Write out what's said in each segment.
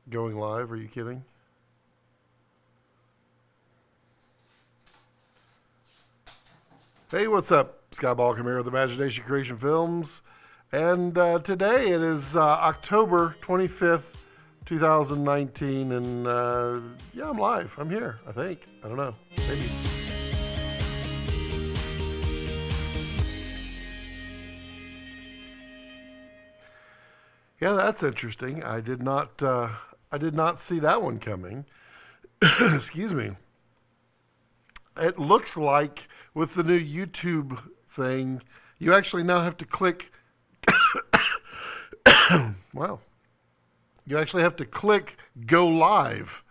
going live. Are you kidding? Hey, what's up? Scott Balcom here with Imagination Creation Films. And today it is October 25th, 2019. And yeah, I'm live. I'm here, I think. I don't know. Maybe. Yeah, that's interesting. I did not see that one coming. Excuse me. It looks like with the new YouTube thing, you actually now have to click. Wow. You actually have to click go live.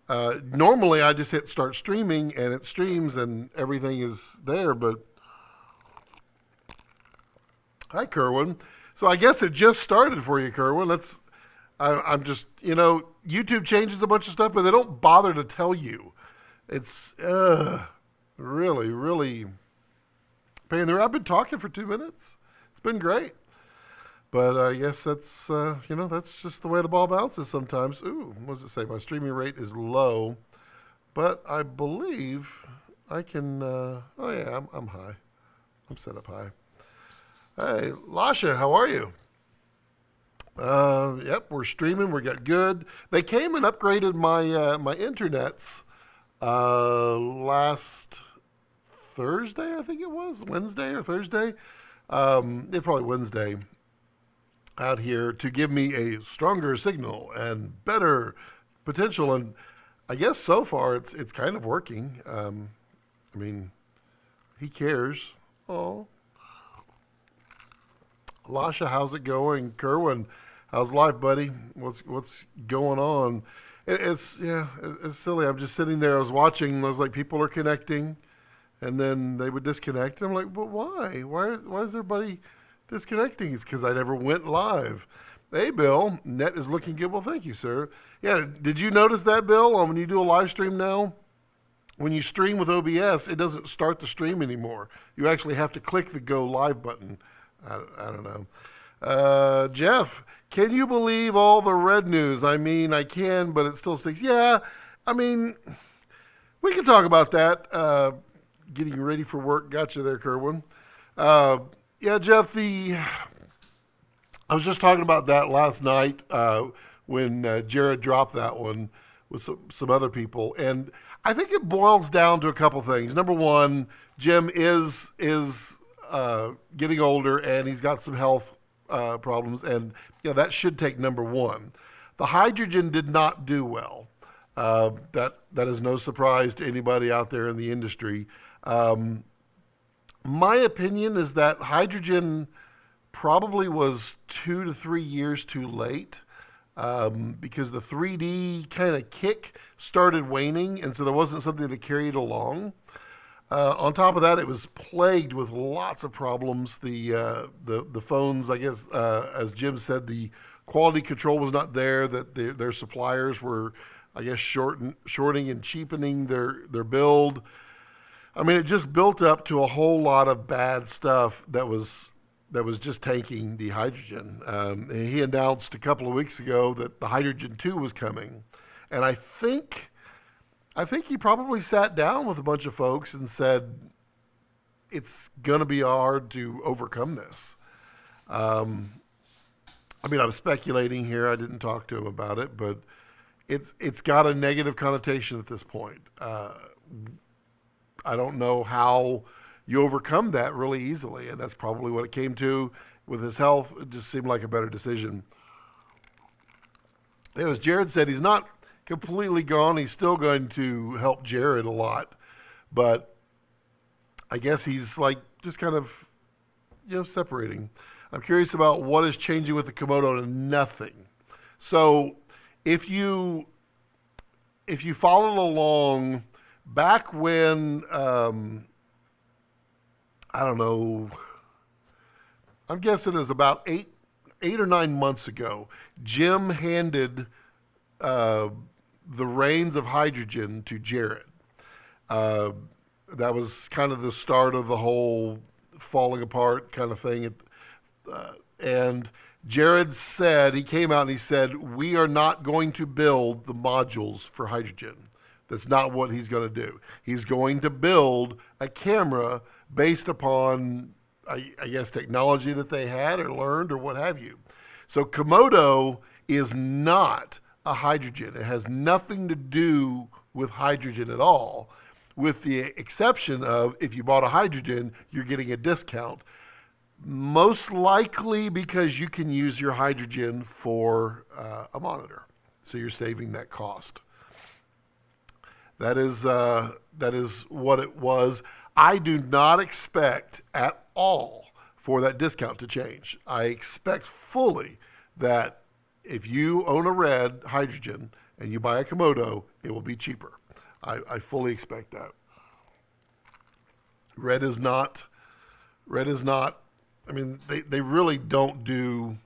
Normally, I just hit start streaming and it streams and everything is there. But hi, Kerwin. So I guess it just started for you, Kerwin. I'm just, YouTube changes a bunch of stuff, but they don't bother to tell you. It's really, really pain there. I've been talking for 2 minutes. It's been great. But I guess that's just the way the ball bounces sometimes. Ooh, what does it say? My streaming rate is low, but I believe I can. Oh yeah, I'm high. I'm set up high. Hey, Lasha, how are you? Yep, we're streaming. We got good. They came and upgraded my internets last Thursday, I think it was Wednesday or Thursday. It probably Wednesday out here to give me a stronger signal and better potential. And I guess so far it's kind of working. I mean, he cares. Oh, Lasha, how's it going? Kerwin, how's life, buddy? What's going on? It's silly. I'm just sitting there. I was watching. I was like, people are connecting, and then they would disconnect. I'm like, but why? Why is everybody disconnecting? It's because I never went live. Hey, Bill, net is looking good. Well, thank you, sir. Yeah, did you notice that, Bill? When you do a live stream now, when you stream with OBS, it doesn't start the stream anymore. You actually have to click the go live button. I don't know. Jeff, can you believe all the red news? I mean, I can, but it still stinks. Yeah, I mean, we can talk about that. Getting ready for work. Gotcha there, Kerwin. Yeah, Jeff, I was just talking about that last night when Jared dropped that one with some other people. And I think it boils down to a couple things. Number one, Jim is getting older and he's got some health problems, and that should take number one. The hydrogen did not do well. That is no surprise to anybody out there in the industry. My opinion is that hydrogen probably was 2 to 3 years too late. Because the 3D kind of kick started waning, and so there wasn't something to carry it along. On top of that, it was plagued with lots of problems. The phones, I guess, as Jim said, the quality control was not there. That their suppliers were, I guess, shorting and cheapening their build. I mean, it just built up to a whole lot of bad stuff that was just tanking the hydrogen. And he announced a couple of weeks ago that the Hydrogen 2 was coming, and I think he probably sat down with a bunch of folks and said, it's going to be hard to overcome this. I mean, I'm speculating here. I didn't talk to him about it, but it's got a negative connotation at this point. I don't know how you overcome that really easily, and that's probably what it came to with his health. It just seemed like a better decision. As Jared said, he's not completely gone. He's still going to help Jared a lot, but I guess he's like just kind of separating. I'm curious about what is changing with the Komodo. Nothing. So if you followed along back when I don't know, I'm guessing it was about eight or 9 months ago, Jim handed the reins of hydrogen to Jared. That was kind of the start of the whole falling apart kind of thing. And Jared said, he came out and he said, we are not going to build the modules for hydrogen. That's not what he's going to do. He's going to build a camera based upon, I guess, technology that they had or learned or what have you. So Komodo is not a hydrogen. It has nothing to do with hydrogen at all, with the exception of if you bought a hydrogen, you're getting a discount. Most likely because you can use your hydrogen for a monitor. So you're saving that cost. That is what it was. I do not expect at all for that discount to change. I expect fully that if you own a Red hydrogen and you buy a Komodo, it will be cheaper. I fully expect that. Red is not, I mean, they really don't do,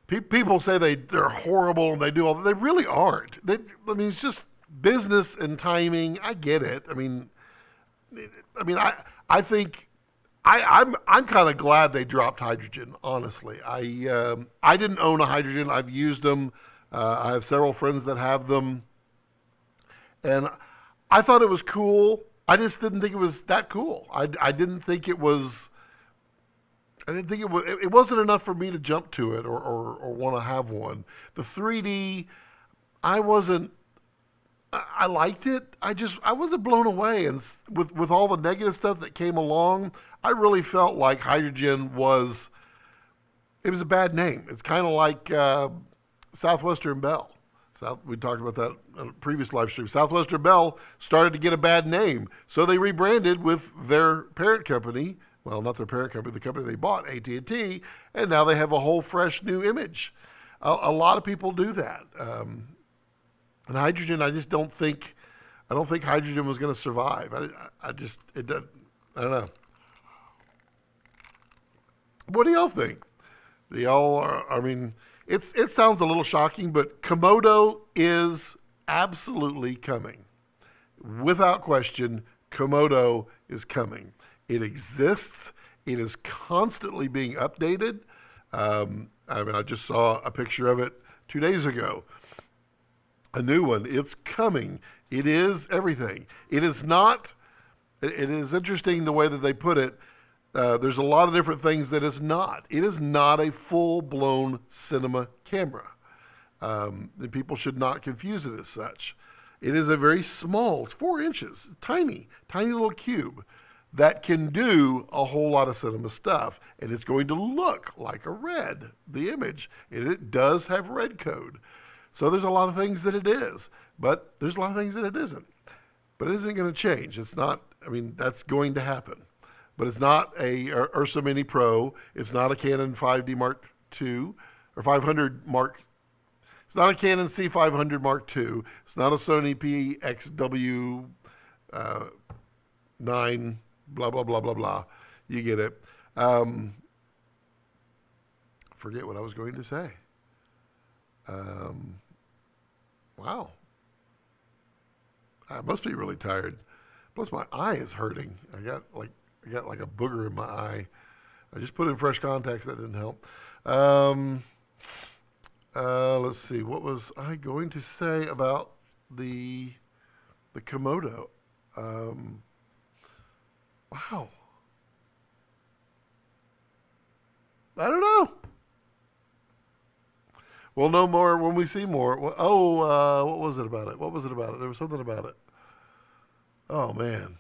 people say they're horrible and they do all that. They really aren't. I mean, it's just business and timing. I get it. I mean, I think I'm kind of glad they dropped hydrogen. Honestly, I didn't own a hydrogen. I've used them. I have several friends that have them, and I thought it was cool. I just didn't think it was that cool. I didn't think it was. I didn't think it was. It wasn't enough for me to jump to it or want to have one. The 3D, I wasn't. I liked it. I wasn't blown away, and with all the negative stuff that came along, I really felt like hydrogen was. It was a bad name. It's kind of like Southwestern Bell. We talked about that in a previous live stream. Southwestern Bell started to get a bad name, so they rebranded with their parent company. Well, not their parent company, the company they bought, AT&T, and now they have a whole fresh new image. A lot of people do that. And hydrogen, I don't think hydrogen was going to survive. I don't know. What do y'all think? It sounds a little shocking, but Komodo is absolutely coming. Without question, Komodo is coming. It exists. It is constantly being updated. I just saw a picture of it 2 days ago. A new one. It's coming. It is everything. It is not. It is interesting the way that they put it. There's a lot of different things that it's not. It is not a full-blown cinema camera. And people should not confuse it as such. It is a very small, it's 4 inches, tiny little cube that can do a whole lot of cinema stuff. And it's going to look like a Red, the image. And it does have Red code. So there's a lot of things that it is, but there's a lot of things that it isn't. But it isn't going to change. It's not, that's going to happen. But it's not a Ursa Mini Pro. It's not a Canon 5D Mark II or 500 Mark. It's not a Canon C500 Mark II. It's not a Sony PXW 9, blah, blah, blah, blah, blah. You get it. Forget what I was going to say. Wow. I must be really tired. Plus my eye is hurting. I got like a booger in my eye. I just put in fresh contacts. That didn't help. Let's see. What was I going to say about the Komodo? Wow. I don't know. We'll know more when we see more. What was it about it? What was it about it? There was something about it. Oh, man.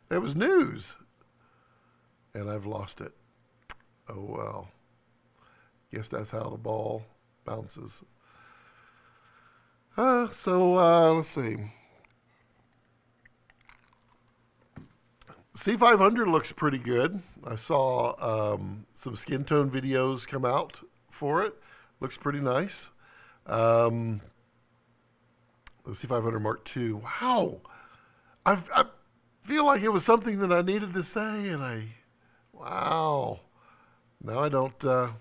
It was news. And I've lost it. Oh, well. Guess that's how the ball bounces. Let's see. C500 looks pretty good. I saw some skin tone videos come out for it. Looks pretty nice. The C500 Mark II. Wow. I feel like it was something that I needed to say, and wow. Now I don't. Oh,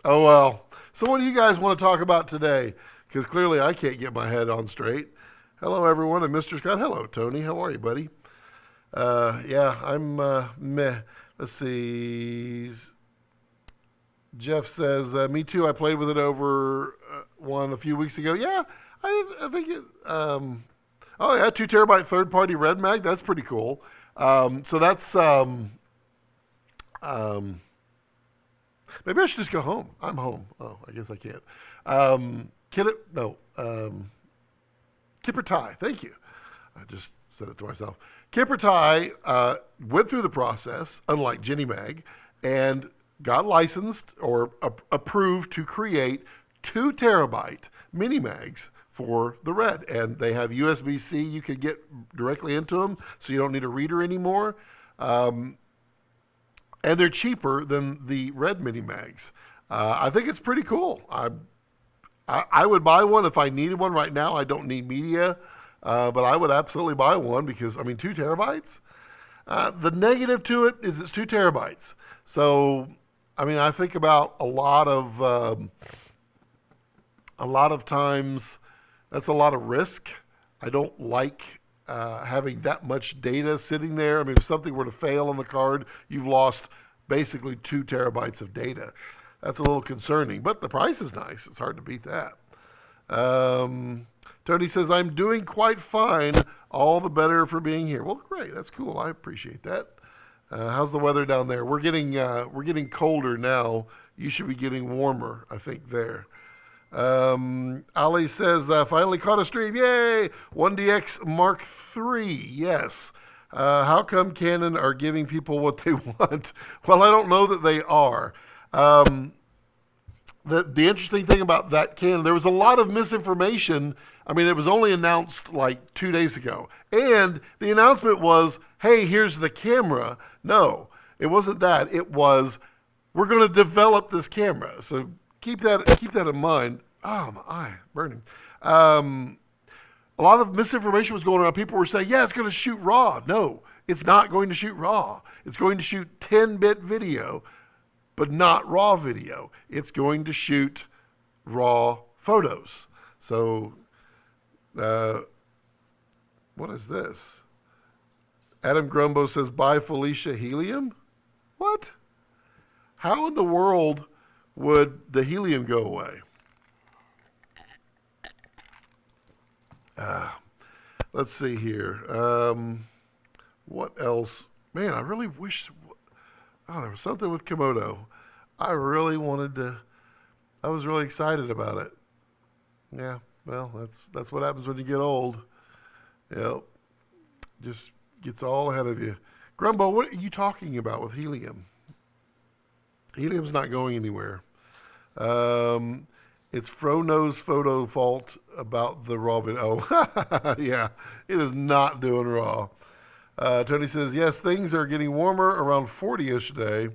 well. So what do you guys want to talk about today? Because clearly I can't get my head on straight. Hello, everyone, and Mr. Scott. Hello, Tony. How are you, buddy? Yeah, I'm meh. Let's see. Jeff says, me too. I played with it over one a few weeks ago. Yeah, I think it. Oh yeah, 2 terabyte third party Red Mag. That's pretty cool. So that's um, maybe I should just go home. I'm home. Oh, I guess I can't. Kid it? No. Kipper Ty. Thank you. I just said it to myself. Kipper Ty went through the process, unlike Jenny Mag, and got licensed or approved to create 2 terabyte mini mags for the Red. And they have USB-C. You can get directly into them, so you don't need a reader anymore. And they're cheaper than the Red mini mags. I think it's pretty cool. I would buy one if I needed one right now. I don't need media, but I would absolutely buy one because, I mean, 2 terabytes? The negative to it is it's 2 terabytes. So, I mean, I think about a lot of times that's a lot of risk. I don't like having that much data sitting there. I mean, if something were to fail on the card, you've lost basically 2 terabytes of data. That's a little concerning, but the price is nice. It's hard to beat that. Tony says, I'm doing quite fine. All the better for being here. Well, great. That's cool. I appreciate that. How's the weather down there? We're getting colder now. You should be getting warmer, I think, there. Ali says, finally caught a stream. Yay! 1DX Mark III. Yes. How come Canon are giving people what they want? Well, I don't know that they are. The interesting thing about that Canon, there was a lot of misinformation. I mean, it was only announced like 2 days ago. And the announcement was, hey, here's the camera. No, it wasn't that. It was, we're going to develop this camera. So keep that in mind. Oh, my eye, burning. A lot of misinformation was going around. People were saying, yeah, it's going to shoot RAW. No, it's not going to shoot RAW. It's going to shoot 10-bit video, but not RAW video. It's going to shoot RAW photos. So, what is this? Adam Grumbo says, bye Felicia Helium? What? How in the world would the helium go away? Let's see here. What else? Man, I really wish. Oh, there was something with Komodo. I really wanted to. I was really excited about it. Yeah, well, that's what happens when you get old. Yep, just gets all ahead of you. Grumbo, what are you talking about with helium? Helium's not going anywhere. It's Frono's photo fault about the raw video. Oh, yeah, it is not doing raw. Tony says, yes, things are getting warmer, around 40-ish today.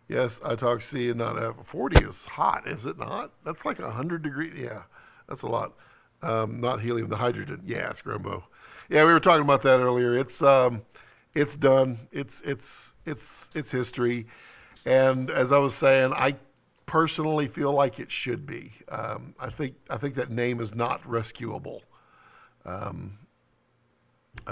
Yes, I talk C and not F. 40 is hot, is it not? That's like 100 degrees. Yeah, that's a lot. Not helium, the hydrogen. Yeah, it's Grumbo. Yeah, we were talking about that earlier. It's done. It's history. And as I was saying, I personally feel like it should be. I think that name is not rescuable. I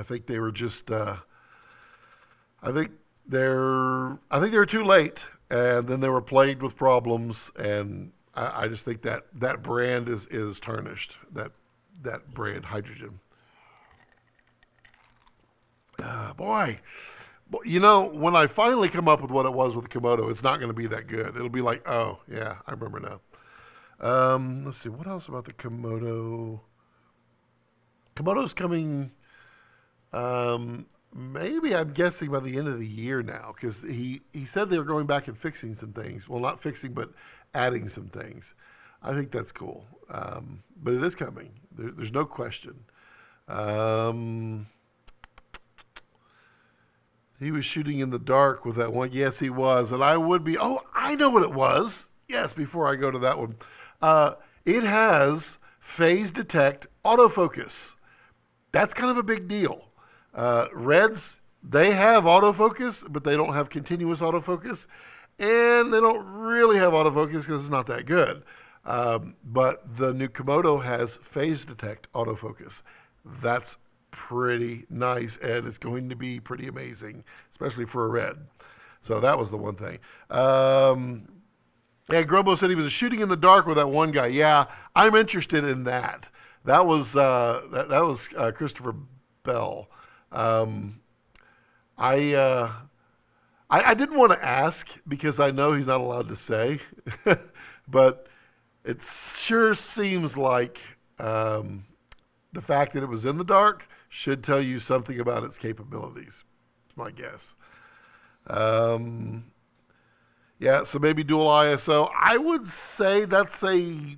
think they were just. I think they were too late, and then they were plagued with problems, and I just think that brand is tarnished. That brand, hydrogen. Boy. You know, when I finally come up with what it was with the Komodo, it's not going to be that good. It'll be like, oh, yeah, I remember now. Let's see, what else about the Komodo? Komodo's coming, maybe I'm guessing by the end of the year now, because he said they were going back and fixing some things. Well, not fixing, but adding some things. I think that's cool. But it is coming. There's no question. He was shooting in the dark with that one. Yes, he was. And I would be. Oh, I know what it was. Yes, before I go to that one. It has phase detect autofocus. That's kind of a big deal. Reds, they have autofocus, but they don't have continuous autofocus. And they don't really have autofocus because it's not that good. But the new Komodo has phase detect autofocus. That's pretty nice, and it's going to be pretty amazing, especially for a Red. So that was the one thing. Yeah, Grumbo said he was shooting in the dark with that one guy. Yeah, I'm interested in that. That was Christopher Bell. Um, I, uh, I didn't want to ask because I know he's not allowed to say, but it sure seems like the fact that it was in the dark should tell you something about its capabilities. It's my guess. Um, yeah, so maybe dual ISO. I would say that's a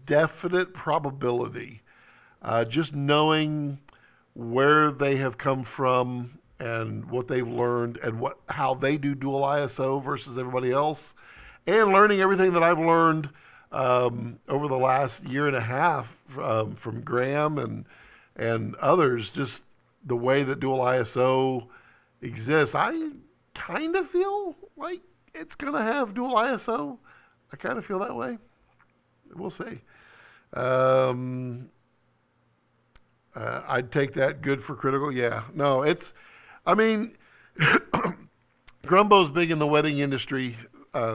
definite probability. Just knowing where they have come from and what they've learned and how they do dual ISO versus everybody else, and learning everything that I've learned over the last year and a half from Graham and others, just the way that dual ISO exists. I kind of feel like it's going to have dual ISO. I kind of feel that way. We'll see. Um, I'd take that. Good for critical. Yeah. No, it's, I mean, Grumbo's big in the wedding industry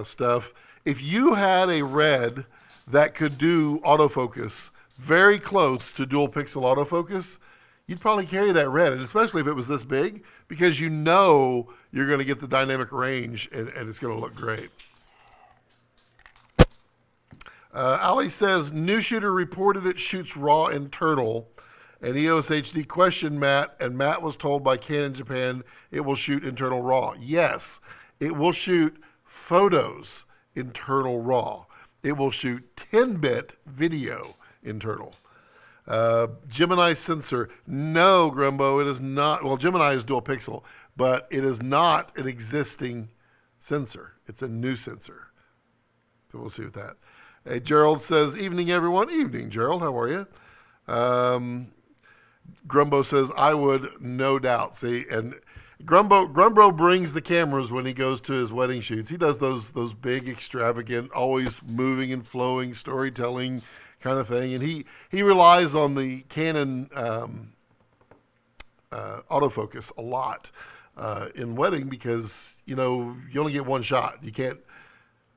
stuff. If you had a red that could do autofocus very close to dual pixel autofocus, you'd probably carry that red, and especially if it was this big, because you know you're going to get the dynamic range and it's going to look great. Ali says, new shooter reported it shoots raw internal, and EOS HD questioned Matt, and Matt was told by Canon Japan it will shoot internal raw. Yes, it will shoot photos internal raw. It will shoot 10-bit video internal. Gemini sensor. No, Grumbo, it is not. Well, Gemini is dual pixel, but it is not an existing sensor. It's a new sensor. So we'll see with that. Hey, Gerald says, evening, everyone. Evening, Gerald. How are you? Grumbo says, I would, no doubt. See, and Grumbo brings the cameras when he goes to his wedding shoots. He does those big, extravagant, always moving and flowing storytelling kind of thing. And he relies on the Canon autofocus a lot in wedding because, you only get one shot. You can't.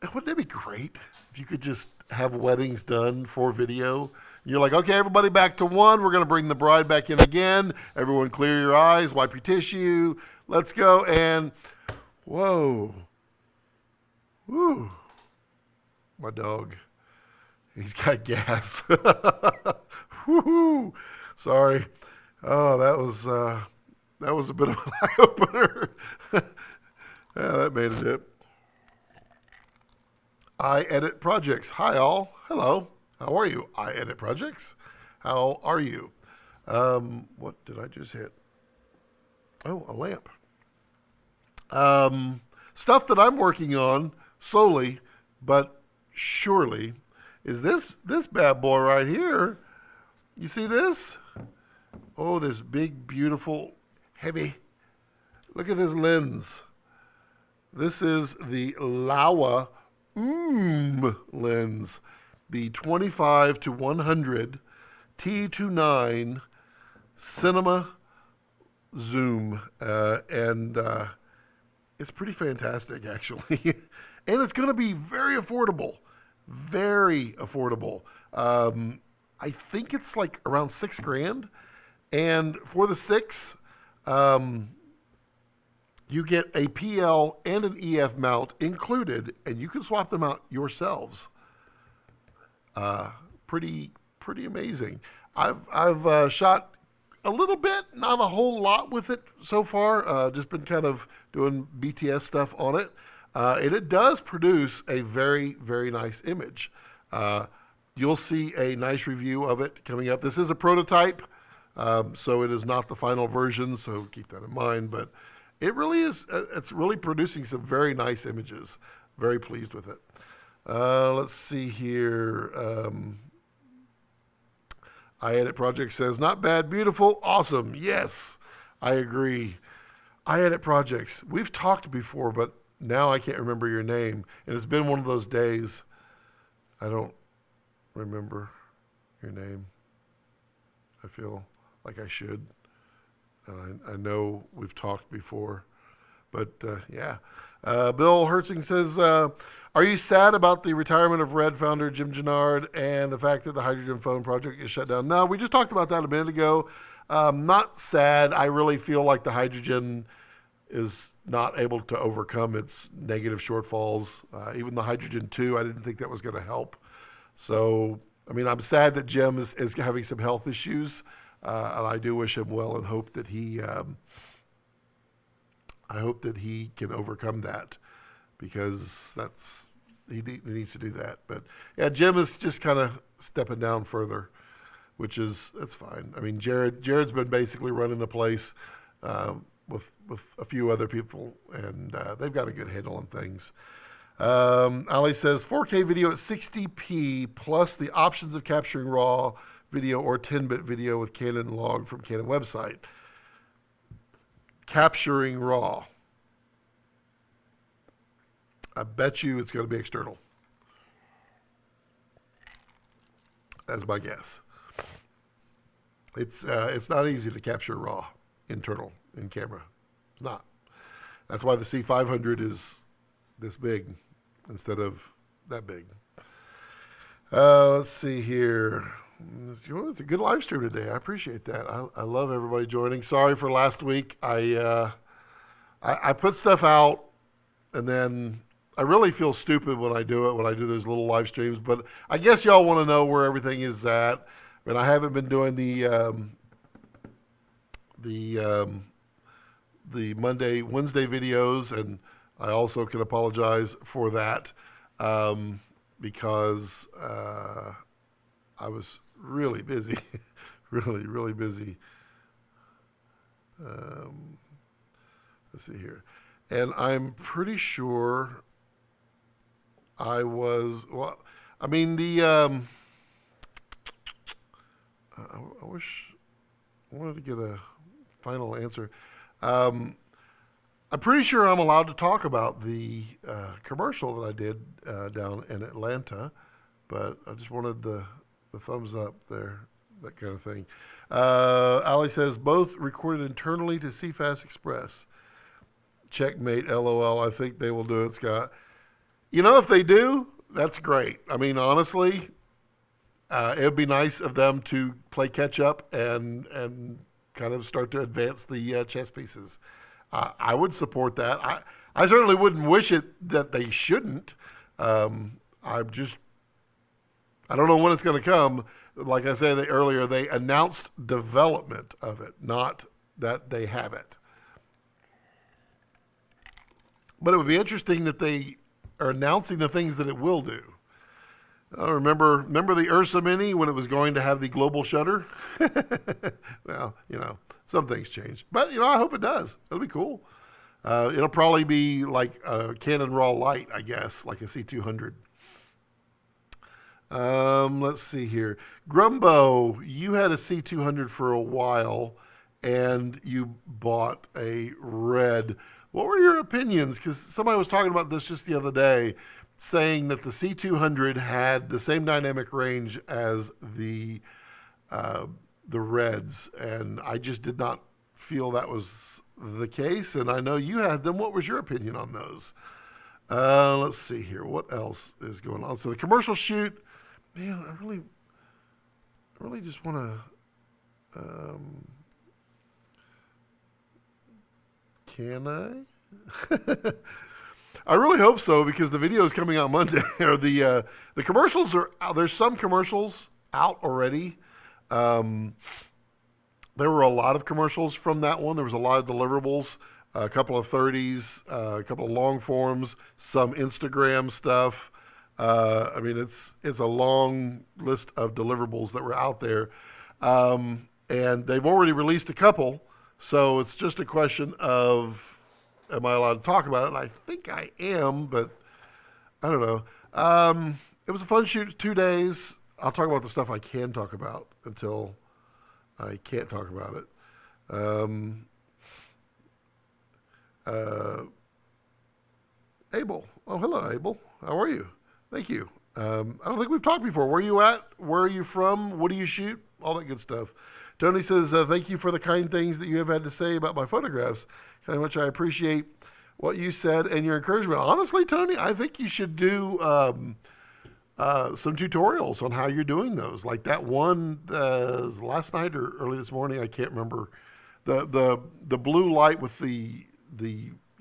Wouldn't that be great if you could just have weddings done for video? You're like, okay, everybody back to one. We're going to bring the bride back in again. Everyone clear your eyes, wipe your tissue. Let's go. And whoa. Woo. My dog. He's got gas. Woo. Sorry. Oh, that was a bit of an eye opener. Yeah, that made a dip. I edit projects. Hi, all. Hello. How are you? I edit projects. How are you? What did I just hit? Oh, a lamp. Stuff that I'm working on slowly but surely is this bad boy right here. You see this? Oh, this big, beautiful, heavy. Look at this lens. This is the Laowa lens, the 25 to 100 T29 cinema zoom, and it's pretty fantastic actually, and it's going to be very affordable, very affordable. I think it's like around $6,000, and for the six, you get a PL and an EF mount included, and you can swap them out yourselves. Pretty amazing. I've shot a little bit, not a whole lot with it so far. Just been kind of doing BTS stuff on it, and it does produce a very, very nice image. You'll see a nice review of it coming up. This is a prototype, so it is not the final version. So keep that in mind, but. It really is. It's really producing some very nice images. Very pleased with it. Let's see here. I Edit Project says, not bad, beautiful, awesome. Yes, I agree. I Edit Projects. We've talked before, but now I can't remember your name. And it's been one of those days. I don't remember your name. I feel like I should. I know we've talked before, But yeah. Bill Hertzing says, are you sad about the retirement of Red founder Jim Gennard and the fact that the hydrogen phone project is shut down? No, we just talked about that a minute ago. Not sad. I really feel like the hydrogen is not able to overcome its negative shortfalls. Even the hydrogen 2, I didn't think that was going to help. So, I mean, I'm sad that Jim is having some health issues, and I do wish him well and hope that he can overcome that, because he needs to do that. But yeah, Jim is just kind of stepping down further, that's fine. I mean, Jared's been basically running the place with a few other people, and they've got a good handle on things. Ali says 4K video at 60p plus the options of capturing RAW video or 10-bit video with Canon log from Canon website. Capturing RAW. I bet you it's going to be external. That's my guess. It's not easy to capture RAW internal in camera. It's not. That's why the C500 is this big instead of that big. Let's see here. It's a good live stream today. I appreciate that. I love everybody joining. Sorry for last week. I put stuff out, and then I really feel stupid when I do those little live streams. But I guess y'all want to know where everything is at. And I haven't been doing the Wednesday videos, and I also can apologize for that because I was really busy, really busy. Let's see here. And I'm pretty sure I was, well, I mean, I wish I wanted to get a final answer. I'm pretty sure I'm allowed to talk about the commercial that I did down in Atlanta, but I just wanted the thumbs up there, that kind of thing. Ali says, both recorded internally to CFast Express. Checkmate, LOL. I think they will do it, Scott. You know, if they do, that's great. I mean, honestly, it would be nice of them to play catch up and kind of start to advance the chess pieces. I would support that. I certainly wouldn't wish it that they shouldn't. I don't know when it's going to come. Like I said earlier, they announced development of it, not that they have it. But it would be interesting that they are announcing the things that it will do. Remember the Ursa Mini when it was going to have the global shutter? Well, some things change. But, I hope it does. It'll be cool. It'll probably be like a Canon RAW Lite, I guess, like a C200. Let's see here. Grumbo, you had a C200 for a while, and you bought a red. What were your opinions? Because somebody was talking about this just the other day, saying that the C200 had the same dynamic range as the Reds, and I just did not feel that was the case, and I know you had them. What was your opinion on those? Let's see here. What else is going on? So the commercial shoot, man, I really just want to, can I? I really hope so, because the video is coming out Monday. Or the commercials are out. There's some commercials out already. There were a lot of commercials from that one. There was a lot of deliverables, a couple of 30s, a couple of long forms, some Instagram stuff. I mean, it's a long list of deliverables that were out there. And they've already released a couple. So it's just a question of, am I allowed to talk about it? And I think I am, but I don't know. It was a fun shoot, 2 days. I'll talk about the stuff I can talk about until I can't talk about it. Abel. Oh, hello, Abel. How are you? Thank you. I don't think we've talked before. Where are you at? Where are you from? What do you shoot? All that good stuff. Tony says, thank you for the kind things that you have had to say about my photographs. Very much I appreciate what you said and your encouragement. Honestly, Tony, I think you should do some tutorials on how you're doing those. Like that one last night or early this morning, I can't remember. The blue light with the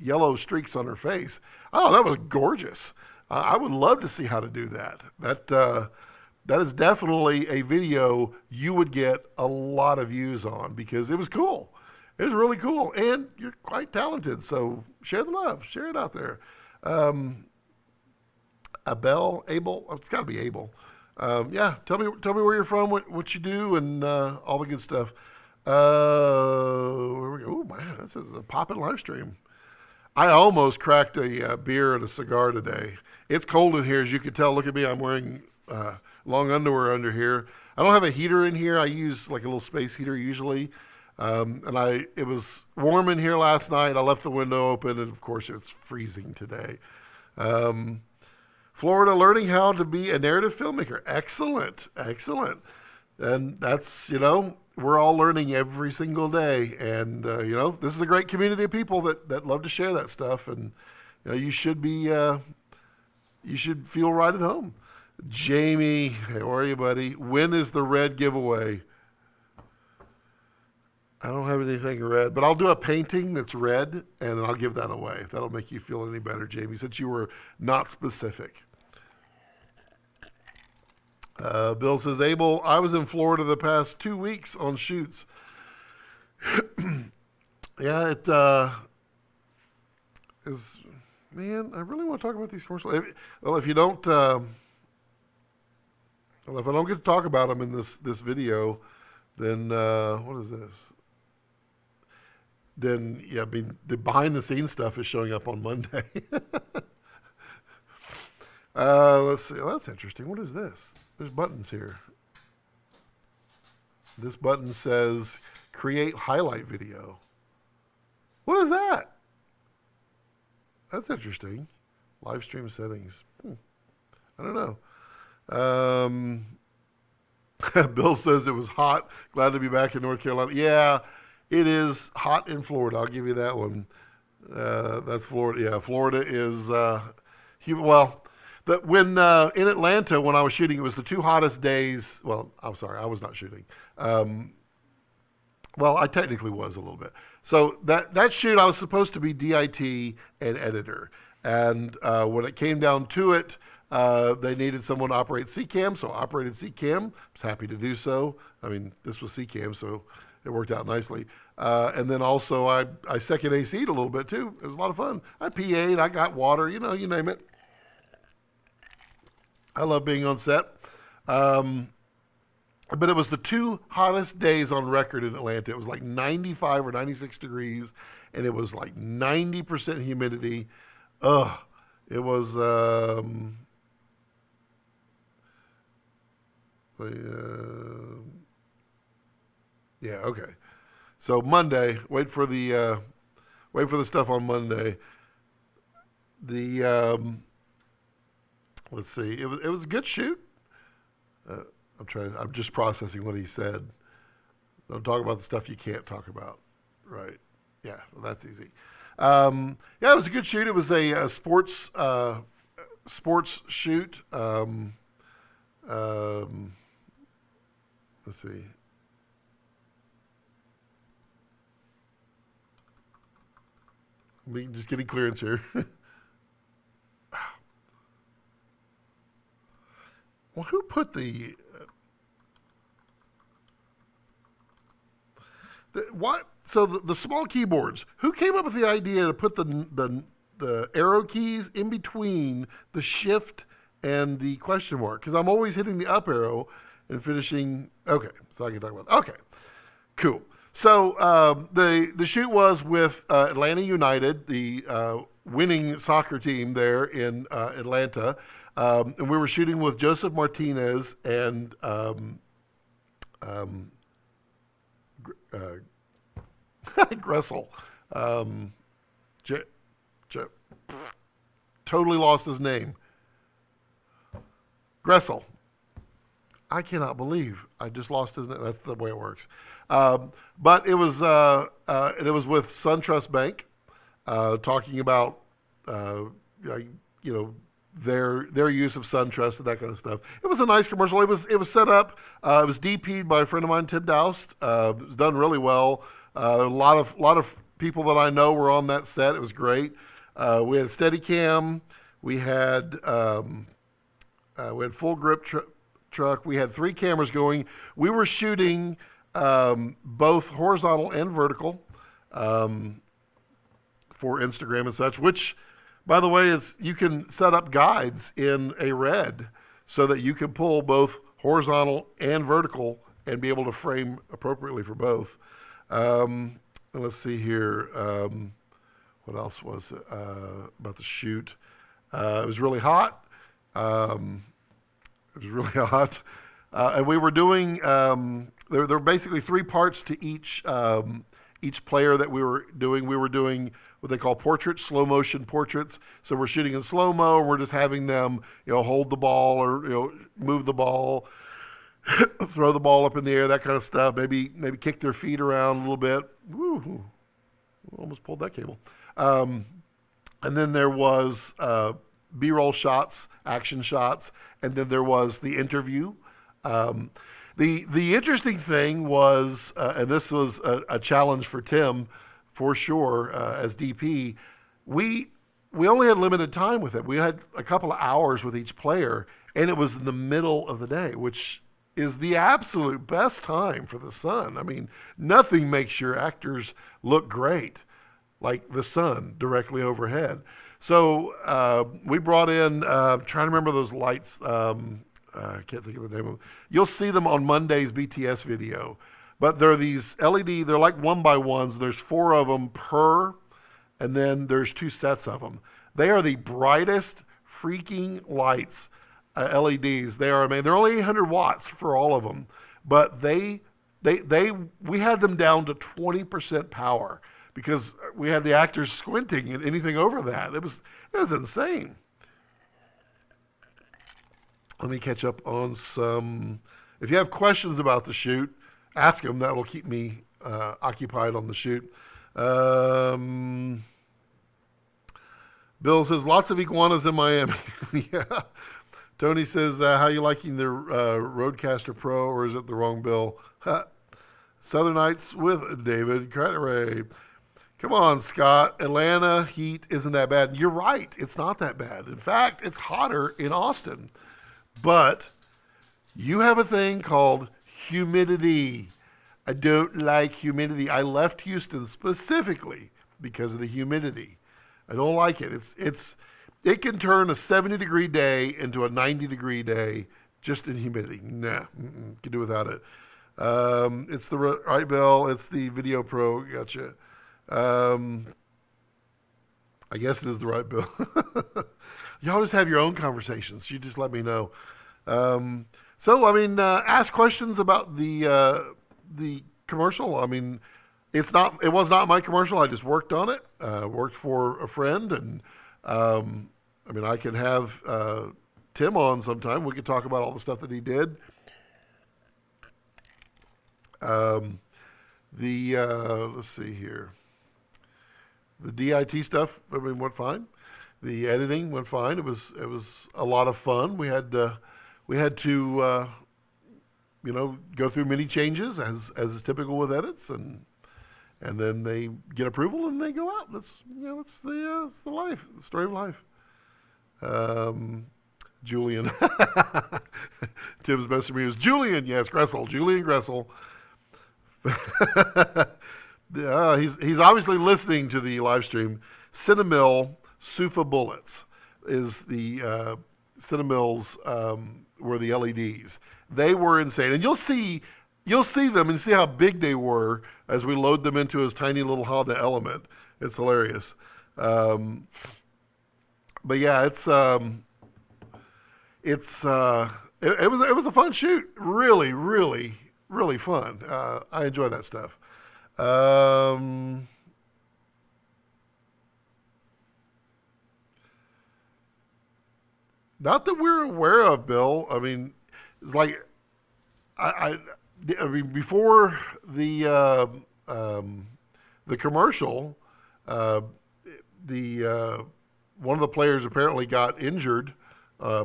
yellow streaks on her face. Oh, that was gorgeous. I would love to see how to do that. That is definitely a video you would get a lot of views on because it was cool. It was really cool, and you're quite talented. So share the love, share it out there. Abel, it's got to be Abel. Yeah, tell me where you're from, what you do, and all the good stuff. Where we go? Oh man, this is a poppin' live stream. I almost cracked a beer and a cigar today. It's cold in here, as you can tell. Look at me, I'm wearing long underwear under here. I don't have a heater in here. I use like a little space heater usually. It was warm in here last night. I left the window open, and of course it's freezing today. Florida learning how to be a narrative filmmaker. Excellent. And that's, we're all learning every single day. And, this is a great community of people that love to share that stuff. And, you should feel right at home. Jamie, how are you, buddy? When is the red giveaway? I don't have anything red, but I'll do a painting that's red, and I'll give that away. If that'll make you feel any better, Jamie, since you were not specific. Bill says, Abel, I was in Florida the past 2 weeks on shoots. Yeah, it is, man, I really want to talk about these commercials. If you don't, if I don't get to talk about them in this video, then what is this? Then, yeah, the behind-the-scenes stuff is showing up on Monday. Let's see. Oh, that's interesting. What is this? There's buttons here. This button says create highlight video. What is that? That's interesting. Live stream settings. I don't know. Bill says it was hot. Glad to be back in North Carolina. Yeah, it is hot in Florida. I'll give you that one. That's Florida. Yeah, Florida is humid. Well, when in Atlanta, when I was shooting, it was the 2 hottest days. Well, I'm sorry, I was not shooting. Well, I technically was a little bit. So that shoot, I was supposed to be DIT and editor. And when it came down to it, they needed someone to operate CCAM, so I operated CCAM. I was happy to do so. I mean, this was CCAM, so it worked out nicely. And then also I second AC'd a little bit too. It was a lot of fun. I PA'd, I got water, you name it. I love being on set. But it was the 2 hottest days on record in Atlanta. It was like 95 or 96 degrees, and it was like 90% humidity. Ugh. It was, yeah, okay. So Monday, wait for the stuff on Monday. Let's see. It was a good shoot. I'm just processing what he said. Don't talk about the stuff you can't talk about. Right. Yeah, well, that's easy. Yeah, it was a good shoot. It was a sports shoot. Let's see. Just getting clearance here. Well, who put the what? So the small keyboards. Who came up with the idea to put the arrow keys in between the shift and the question mark? Because I'm always hitting the up arrow and finishing. Okay, so I can talk about that. Okay, cool. So the shoot was with Atlanta United, the winning soccer team there in Atlanta. And we were shooting with Joseph Martinez and Gressel. Totally lost his name. Gressel. I cannot believe I just lost his name. That's the way it works. But it was with SunTrust Bank. talking about like, you know, their use of SunTrust and that kind of stuff. It was a nice commercial. It was set up. It was DP'd by a friend of mine, Tim Doust. It was done really well. A lot of people that I know were on that set. It was great. We had a Steadicam. We had full grip truck. We had 3 cameras going. We were shooting both horizontal and vertical for Instagram and such, which, by the way, is you can set up guides in a Red so that you can pull both horizontal and vertical and be able to frame appropriately for both. Let's see here. What else was it, about the shoot? It was really hot. It was really hot. And we were doing, there were basically 3 parts to each player that we were doing. We were doing what they call portraits, slow motion portraits. So we're shooting in slow mo, and we're just having them, hold the ball or move the ball, throw the ball up in the air, that kind of stuff. Maybe kick their feet around a little bit. Woo! Almost pulled that cable. And then there was B-roll shots, action shots, and then there was the interview. The interesting thing was, and this was a challenge for Tim, for sure, as DP, we only had limited time with it. We had a couple of hours with each player, and it was in the middle of the day, which is the absolute best time for the sun. I mean, nothing makes your actors look great like the sun directly overhead. So we brought in, trying to remember those lights. I can't think of the name of them. You'll see them on Monday's BTS video. But they're these LED, they're like 1x1s. There's 4 of them per, and then there's 2 sets of them. They are the brightest freaking lights, LEDs. They are, I mean, they're only 800 watts for all of them. But we had them down to 20% power because we had the actors squinting and anything over that. It was insane. Let me catch up on some. If you have questions about the shoot, ask them. That will keep me occupied on the shoot. Bill says, lots of iguanas in Miami. Yeah. Tony says, how you liking the Rodecaster Pro, or is it the wrong Bill? Southern Nights with David Carteret. Come on, Scott. Atlanta heat isn't that bad. You're right. It's not that bad. In fact, it's hotter in Austin. But you have a thing called humidity. I don't like humidity. I left Houston specifically because of the humidity. I don't like it. It can turn a 70-degree day into a 90-degree day just in humidity. Nah, can do without it. It's the right Bill. It's the Video Pro. Gotcha. I guess it is the right Bill. Y'all just have your own conversations. You just let me know. So, I mean, ask questions about the commercial. I mean, it was not my commercial. I just worked on it. Worked for a friend, and I mean, I can have Tim on sometime. We could talk about all the stuff that he did. Let's see here. The DIT stuff, I mean, went fine. The editing went fine. It was a lot of fun. We had to go through many changes as is typical with edits, and then they get approval and they go out. That's it's the life, the story of life. Julian, Tim's best of me was Julian. Yes, Julian Gressel. He's obviously listening to the live stream. Cinemil Sufa bullets is the Cinemils were the LEDs. They were insane, and you'll see them and see how big they were as we load them into his tiny little Honda Element. It's hilarious. But yeah, it was a fun shoot. Really, really, really fun. I enjoy that stuff. Not that we're aware of, Bill. I mean, it's like I mean, before the commercial, the one of the players apparently got injured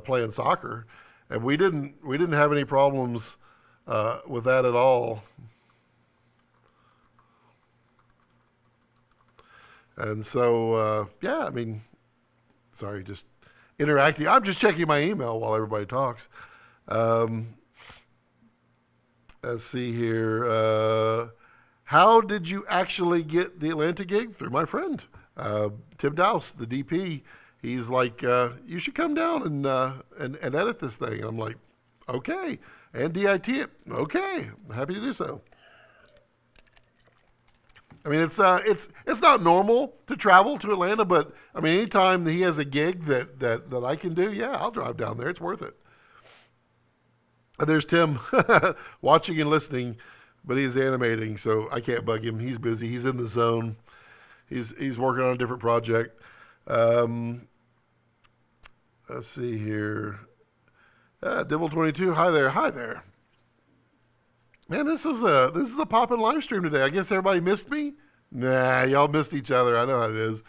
playing soccer, and we didn't have any problems with that at all. And so yeah, I mean, sorry, just interacting. I'm just checking my email while everybody talks. Um, let's see here. How did you actually get the Atlanta gig? Through my friend, Tim Dowse, the DP. He's like, you should come down and edit this thing. And I'm like, okay. And DIT it. Okay. I'm happy to do so. I mean, it's not normal to travel to Atlanta, but I mean, anytime that he has a gig that I can do, yeah, I'll drive down there. It's worth it. And there's Tim watching and listening, but he's animating, so I can't bug him. He's busy. He's in the zone. He's working on a different project. Let's see here. Devil 22. Hi there. Hi there. Man, this is a poppin' live stream today. I guess everybody missed me. Nah, y'all missed each other. I know how it is.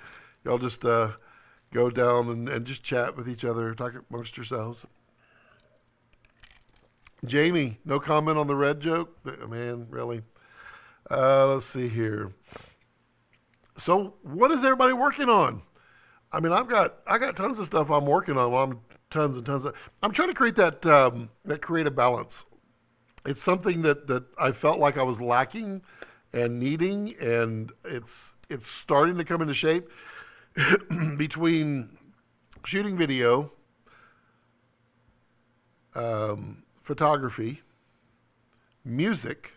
Y'all just go down and just chat with each other, talk amongst yourselves. Jamie, no comment on the red joke? Man, really? Let's see here. So, what is everybody working on? I mean, I got tons of stuff I'm working on. Well, I'm trying to create that creative balance. It's something that I felt like I was lacking and needing, and it's starting to come into shape between shooting video, photography, music,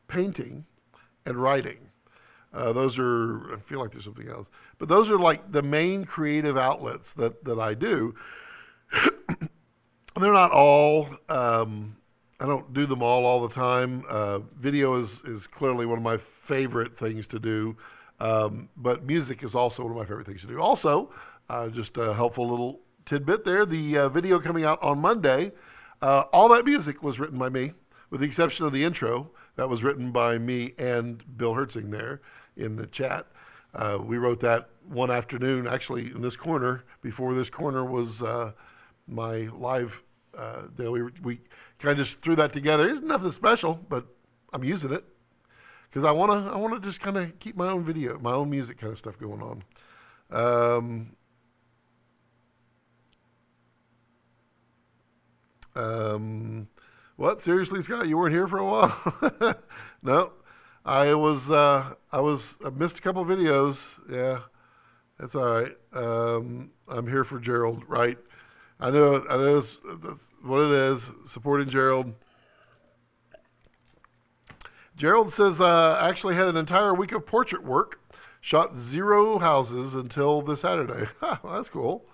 painting, and writing. Those are, I feel like there's something else, but those are like the main creative outlets that I do. They're not all, I don't do them all the time. Video is clearly one of my favorite things to do, but music is also one of my favorite things to do. Also, just a helpful little tidbit there, the video coming out on Monday, all that music was written by me, with the exception of the intro that was written by me and Bill Hertzing there in the chat. We wrote that one afternoon, actually, in this corner, before this corner was my live deal. We kind of just threw that together. It's nothing special, but I'm using it because I want to just kind of keep my own video, my own music kind of stuff going on. What? Seriously, Scott? You weren't here for a while? No, I missed a couple of videos. Yeah, that's all right. I'm here for Gerald, right? I know that's what it is. Supporting Gerald. Gerald says, actually had an entire week of portrait work. Shot 0 houses until this Saturday. Well, that's cool.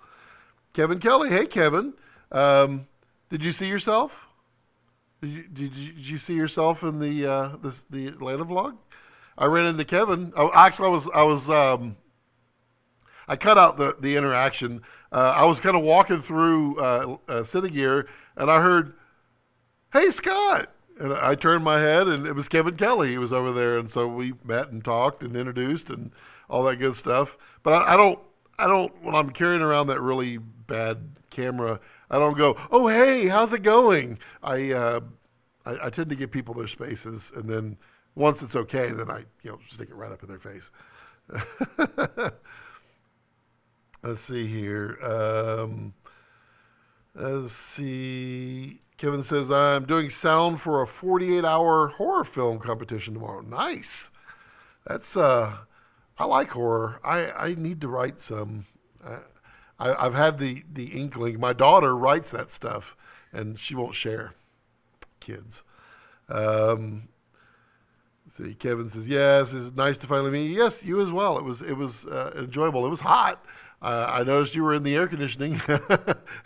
Kevin Kelly. Hey, Kevin. Did you see yourself? Did you see yourself in the Atlanta vlog? I ran into Kevin. Oh, actually, I cut out the interaction. I was kind of walking through Cinegear, and I heard, "Hey, Scott!" And I turned my head, and it was Kevin Kelly. He was over there, and so we met and talked and introduced and all that good stuff. But I don't when I'm carrying around that really bad camera, I don't go, "Oh, hey, how's it going?" I tend to give people their spaces, and then once it's okay, then I stick it right up in their face. Let's see here. Let's see. Kevin says, I'm doing sound for a 48-hour horror film competition tomorrow. Nice. That's, I like horror. I need to write some. I've had the inkling. My daughter writes that stuff, and she won't share. Kids. See, Kevin says, yes, it's nice to finally meet you. Yes, you as well. It was enjoyable. It was hot. I noticed you were in the air conditioning.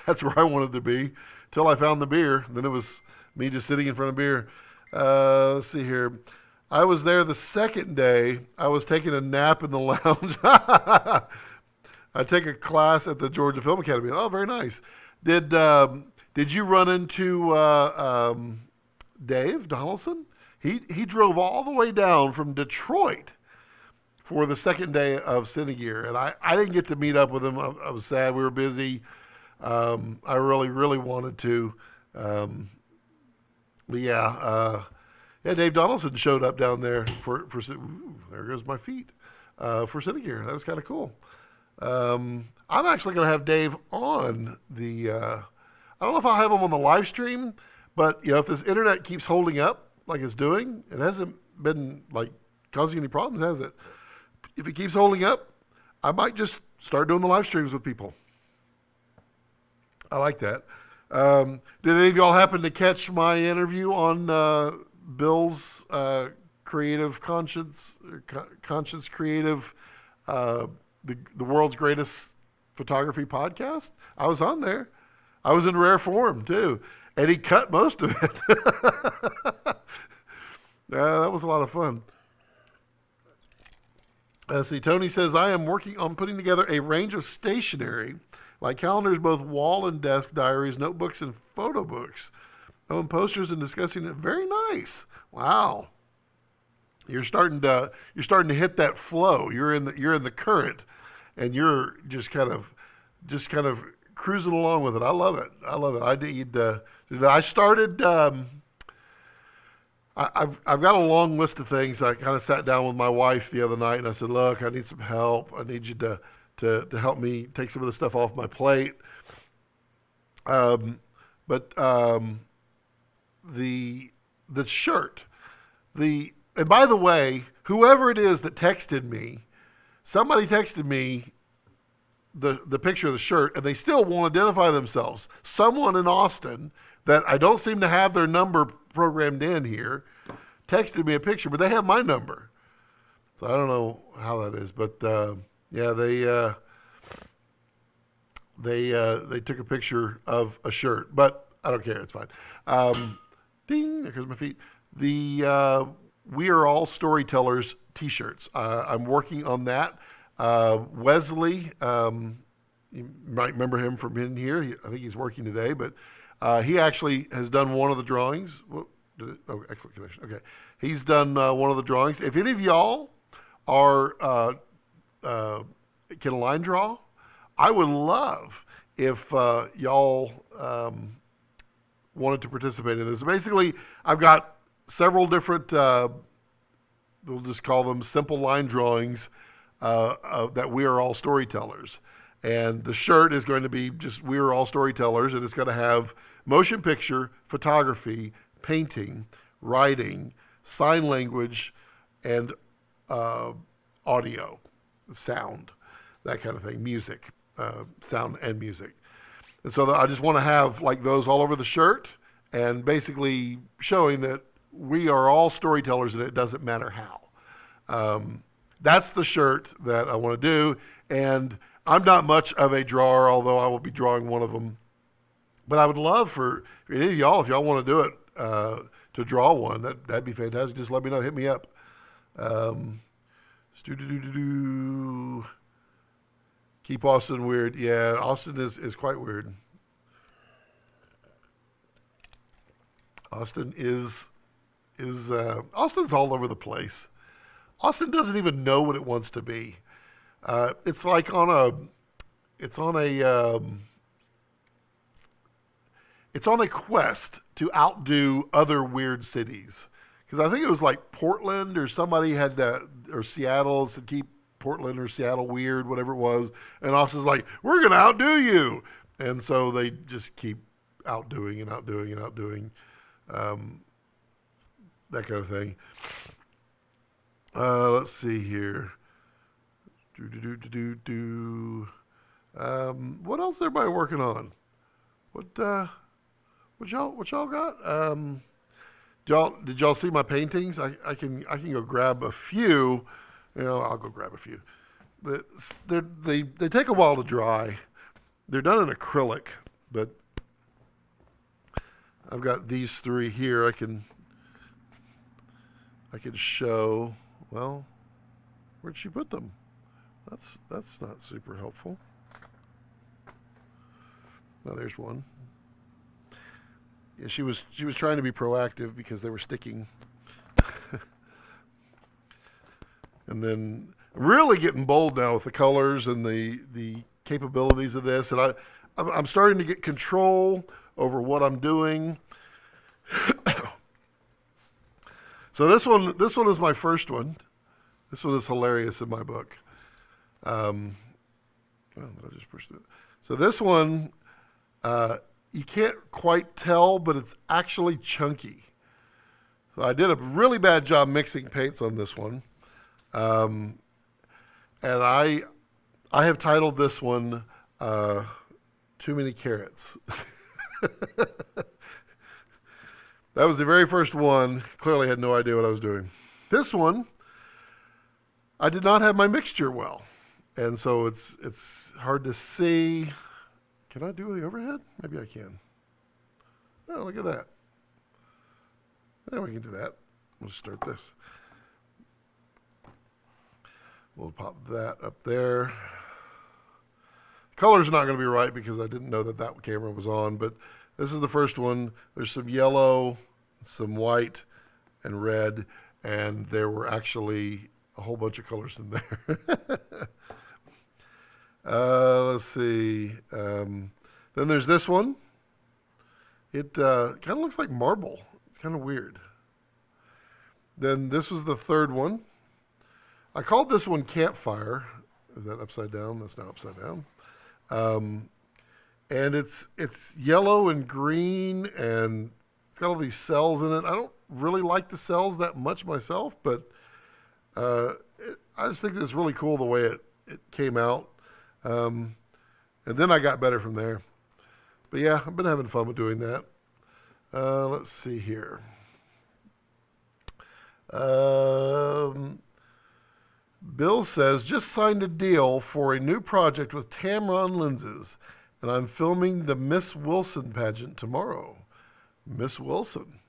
That's where I wanted to be till I found the beer. Then it was me just sitting in front of beer. Let's see here. I was there the second day. I was taking a nap in the lounge. I take a class at the Georgia Film Academy. Oh, very nice. Did you run into Dave Donaldson? He drove all the way down from Detroit for the second day of Cinegear, and I didn't get to meet up with him. I was sad. We were busy. I really, really wanted to. But yeah, Dave Donaldson showed up down there for ooh, there goes my feet, for Cinegear. That was kind of cool. I'm actually going to have Dave on the, I don't know if I'll have him on the live stream, but if this internet keeps holding up like it's doing, it hasn't been like causing any problems, has it? If it keeps holding up, I might just start doing the live streams with people. I like that. Did any of y'all happen to catch my interview on Bill's Creative Conscience Creative, the world's greatest photography podcast? I was on there. I was in rare form too, and he cut most of it. That was a lot of fun. See, Tony says, I am working on putting together a range of stationery, like calendars, both wall and desk, diaries, notebooks, and photo books. Oh, and posters and discussing it. Very nice. Wow. You're starting to hit that flow. You're in the current, and you're just kind of cruising along with it. I love it. I need I started. I've got a long list of things. I kind of sat down with my wife the other night and I said, "Look, I need some help. I need you to help me take some of the stuff off my plate." The shirt, and by the way, whoever it is that texted me, somebody texted me the picture of the shirt, and they still won't identify themselves. Someone in Austin that I don't seem to have their number programmed in here texted me a picture, but they have my number. So I don't know how that is, but they took a picture of a shirt, but I don't care. It's fine. Ding, there goes my feet. The We Are All Storytellers t-shirts. I'm working on that. Wesley, you might remember him from in here. I think he's working today, but he actually has done one of the drawings. Oh, excellent connection. Okay. He's done one of the drawings. If any of y'all are can line draw, I would love if y'all wanted to participate in this. Basically, I've got several different, we'll just call them simple line drawings that We Are All Storytellers. And the shirt is going to be just We Are All Storytellers, and it's going to have motion picture, photography, painting, writing, sign language, and audio, sound, that kind of thing, music, sound and music. And so I just want to have like those all over the shirt and basically showing that we are all storytellers and it doesn't matter how. That's the shirt that I want to do. And I'm not much of a drawer, although I will be drawing one of them. But I would love for any of y'all, if y'all want to do it, to draw one, that'd be fantastic. Just let me know. Hit me up. Keep Austin weird. Yeah, Austin is quite weird. Austin is Austin's all over the place. Austin doesn't even know what it wants to be. It's like on a quest to outdo other weird cities. Because I think it was like Portland or somebody had or Seattle said keep Portland or Seattle weird, whatever it was. And Austin's like, we're going to outdo you. And so they just keep outdoing and outdoing and outdoing. That kind of thing. Let's see here. What else is everybody working on? What y'all got? Did y'all see my paintings? I can go grab a few. I'll go grab a few. They take a while to dry. They're done in acrylic, but I've got these three here. I can show. Well, where'd she put them? That's not super helpful. No, there's one. Yeah, she was trying to be proactive because they were sticking. And then really getting bold now with the colors and the capabilities of this, and I'm starting to get control over what I'm doing. So this one is my first one. This one is hilarious in my book. Oh, did I just push it? So this one, you can't quite tell, but it's actually chunky. So I did a really bad job mixing paints on this one, and I have titled this one "Too Many Carrots." That was the very first one. Clearly had no idea what I was doing. This one, I did not have my mixture well, and so it's hard to see. Can I do the overhead? Maybe I can. Oh, look at that. Yeah, we can do that. We'll start this. We'll pop that up there. Color's not going to be right because I didn't know that that camera was on, but this is the first one. There's some yellow, some white, and red, and there were actually a whole bunch of colors in there. Let's see. Then there's this one. It kind of looks like marble. It's kind of weird. Then this was the third one. I called this one Campfire. Is that upside down? That's not upside down. And it's yellow and green, and it's got all these cells in it. I don't really like the cells that much myself, but I just think it's really cool the way it came out. And then I got better from there. But yeah, I've been having fun with doing that. Let's see here. Bill says, just signed a deal for a new project with Tamron Lenses, and I'm filming the Miss Wilson pageant tomorrow. Miss Wilson.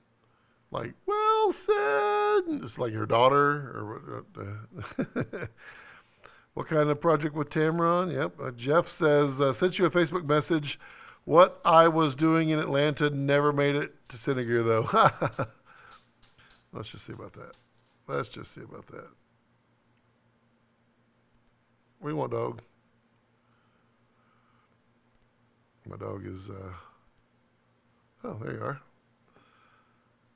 Like, Wilson! It's like her daughter. Or what kind of project with Tamron? Yep. Jeff says, sent you a Facebook message. What I was doing in Atlanta never made it to Cinegear, though. Let's just see about that. Let's just see about that. What do you want, dog? My dog is, oh, there you are.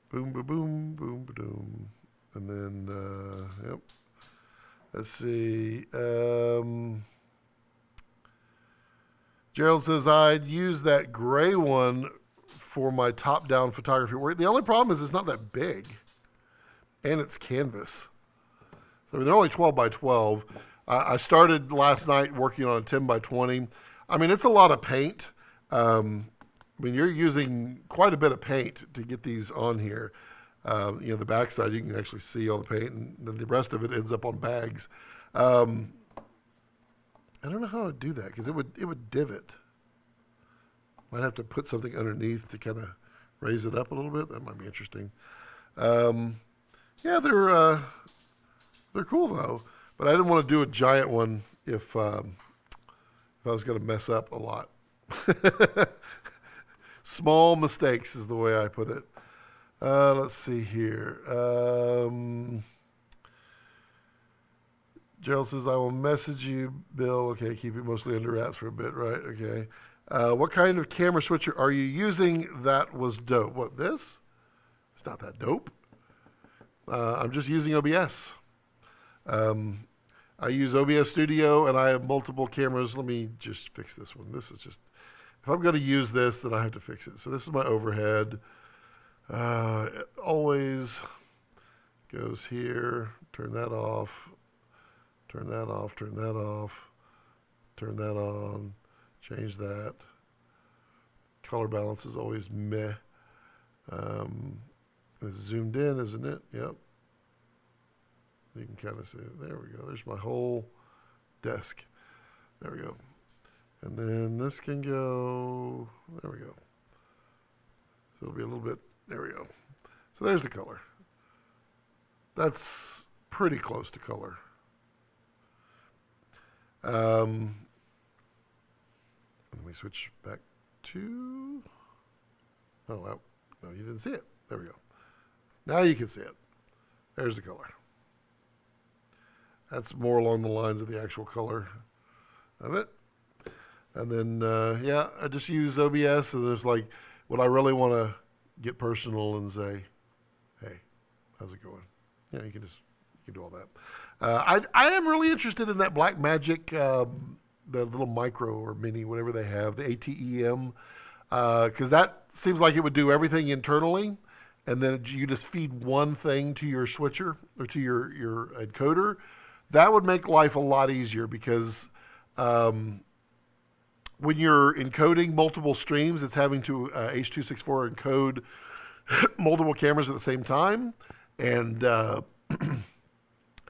Boom, boom, boom, boom, boom. And then, yep. Let's see. Gerald says, I'd use that gray one for my top-down photography work. The only problem is it's not that big. And it's canvas. So I mean, they're only 12 by 12. I started last night working on a 10 by 20. I mean, it's a lot of paint. I mean, you're using quite a bit of paint to get these on here. You know, the backside, you can actually see all the paint, and then the rest of it ends up on bags. I don't know how I'd do that because it would divot. Might have to put something underneath to kind of raise it up a little bit. That might be interesting. Yeah, they're cool though. But I didn't want to do a giant one if I was going to mess up a lot. Small mistakes is the way I put it. Let's see here. Gerald says, I will message you, Bill. Okay, keep it mostly under wraps for a bit, right? Okay. What kind of camera switcher are you using? That was dope. What, this? It's not that dope. I'm just using OBS. I use OBS Studio, and I have multiple cameras. Let me just fix this one. This is just, if I'm going to use this, then I have to fix it. So this is my overhead. It always goes here. Turn that off. Turn that off. Turn that off. Turn that on. Change that. Color balance is always meh. It's zoomed in, isn't it? Yep. You can kind of see it. There we go. There's my whole desk. There we go. And then this can go, there we go. So it'll be a little bit, there we go. So there's the color. That's pretty close to color. Let me switch back to, oh, well, no, you didn't see it. There we go. Now you can see it. There's the color. That's more along the lines of the actual color of it. And then, I just use OBS, and there's like, when I really want to get personal and say, hey, how's it going? Yeah, you can do all that. I am really interested in that Blackmagic, the little micro or mini, whatever they have, the ATEM, because that seems like it would do everything internally, and then you just feed one thing to your switcher or to your encoder. That would make life a lot easier because when you're encoding multiple streams, it's having to H.264 encode multiple cameras at the same time, and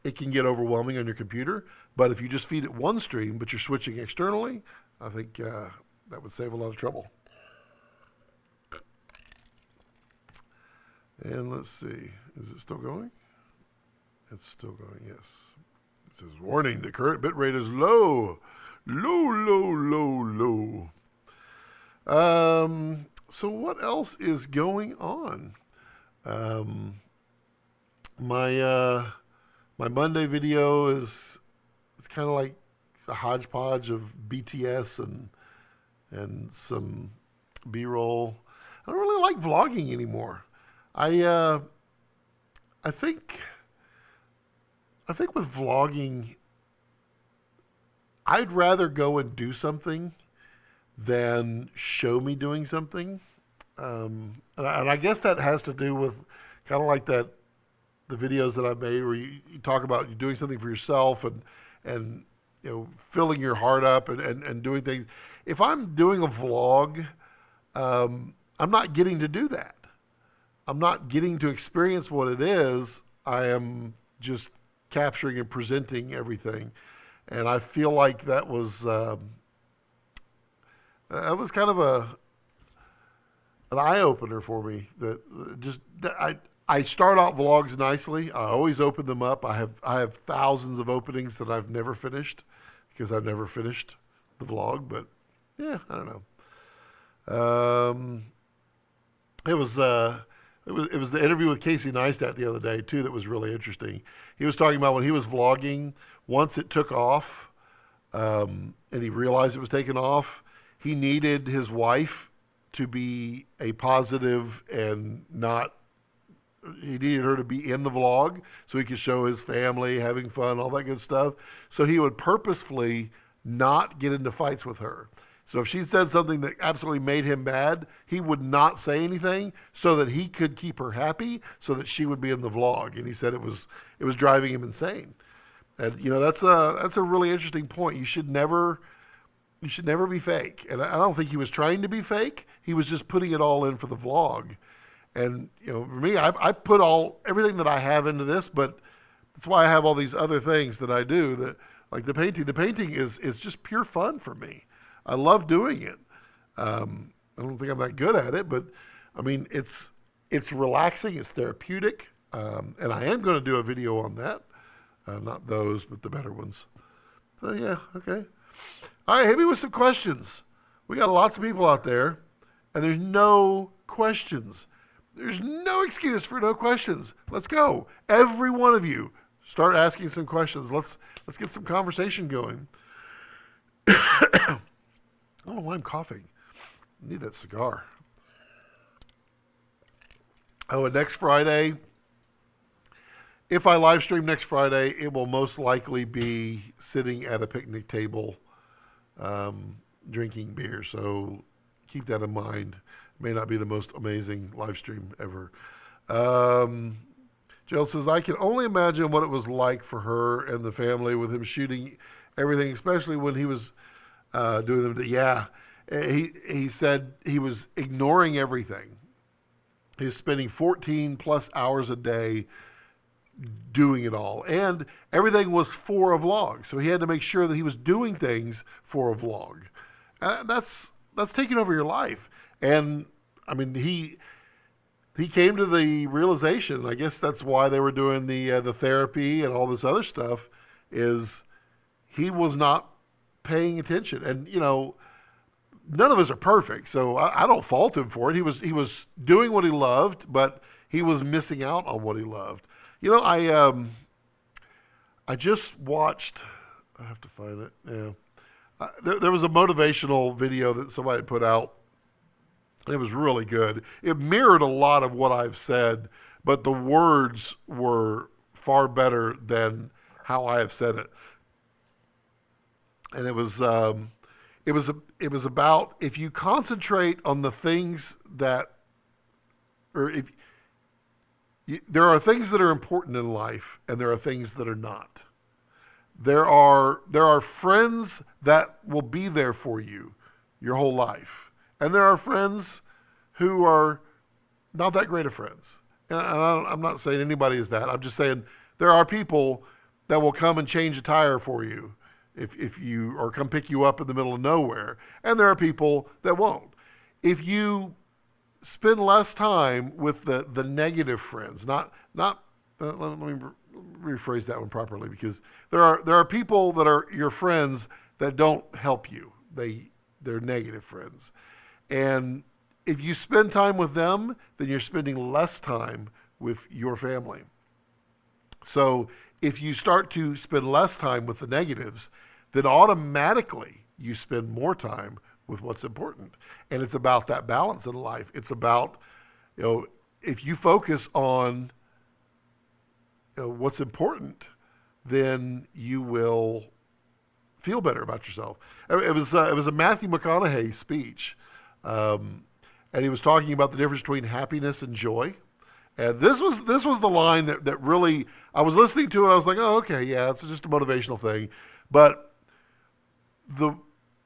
it can get overwhelming on your computer. But if you just feed it one stream, but you're switching externally, I think that would save a lot of trouble. And let's see, is it still going? It's still going, yes. It says, warning, the current bitrate is low. Low. So what else is going on? My Monday video it's kind of like a hodgepodge of BTS and some B-roll. I don't really like vlogging anymore. I think with vlogging, I'd rather go and do something than show me doing something. And I guess that has to do with kind of like the videos that I've made where you talk about you doing something for yourself and filling your heart up and doing things. If I'm doing a vlog, I'm not getting to do that. I'm not getting to experience what it is. I am just capturing and presenting everything. And I feel like that was kind of an eye opener for me. I start out vlogs nicely. I always open them up. I have thousands of openings that I've never finished because I've never finished the vlog. But yeah, I don't know. It was the interview with Casey Neistat the other day too that was really interesting. He was talking about when he was vlogging. Once it took off, and he realized it was taking off, he needed his wife to be a positive and not. He needed her to be in the vlog so he could show his family having fun, all that good stuff. So he would purposefully not get into fights with her. So if she said something that absolutely made him mad, he would not say anything so that he could keep her happy so that she would be in the vlog. And he said it was driving him insane. And that's a really interesting point. You should never be fake. And I don't think he was trying to be fake. He was just putting it all in for the vlog. And for me, I put everything that I have into this, but that's why I have all these other things that I do. That like the painting. The painting is just pure fun for me. I love doing it. I don't think I'm that good at it, but I mean it's relaxing. It's therapeutic, and I am going to do a video on that. Not those, but the better ones. So yeah, okay. All right, hit me with some questions. We got lots of people out there, and there's no questions. There's no excuse for no questions. Let's go. Every one of you, start asking some questions. Let's get some conversation going. I don't know why I'm coughing. I need that cigar. Oh, and next Friday, if I live stream next Friday, it will most likely be sitting at a picnic table, drinking beer. So keep that in mind. May not be the most amazing live stream ever. Jill says, I can only imagine what it was like for her and the family with him shooting everything, especially when he was doing them. Yeah, he said he was ignoring everything. He was spending 14 plus hours a day doing it all. And everything was for a vlog. So he had to make sure that he was doing things for a vlog. That's taking over your life. And I mean, he came to the realization, I guess that's why they were doing the therapy and all this other stuff, is he was not paying attention. And, none of us are perfect, so I don't fault him for it. He was doing what he loved, but he was missing out on what he loved. I I just watched. I have to find it. Yeah, there was a motivational video that somebody had put out. It was really good. It mirrored a lot of what I've said, but the words were far better than how I have said it. And it was about, if you concentrate on the things that, or if there are things that are important in life, and there are things that are not. There are friends that will be there for you your whole life, and there are friends who are not that great of friends. And I'm not saying anybody is that. I'm just saying there are people that will come and change a tire for you if you, or come pick you up in the middle of nowhere, and there are people that won't. If you spend less time with the negative friends, let me rephrase that one properly, because there are people that are your friends that don't help you. They're negative friends. And if you spend time with them, then you're spending less time with your family. So if you start to spend less time with the negatives, then automatically you spend more time with what's important. And it's about that balance in life. It's about, if you focus on what's important, then you will feel better about yourself. It was a Matthew McConaughey speech, and he was talking about the difference between happiness and joy. And this was the line that really, I was listening to it. I was like, oh, okay, yeah, it's just a motivational thing. But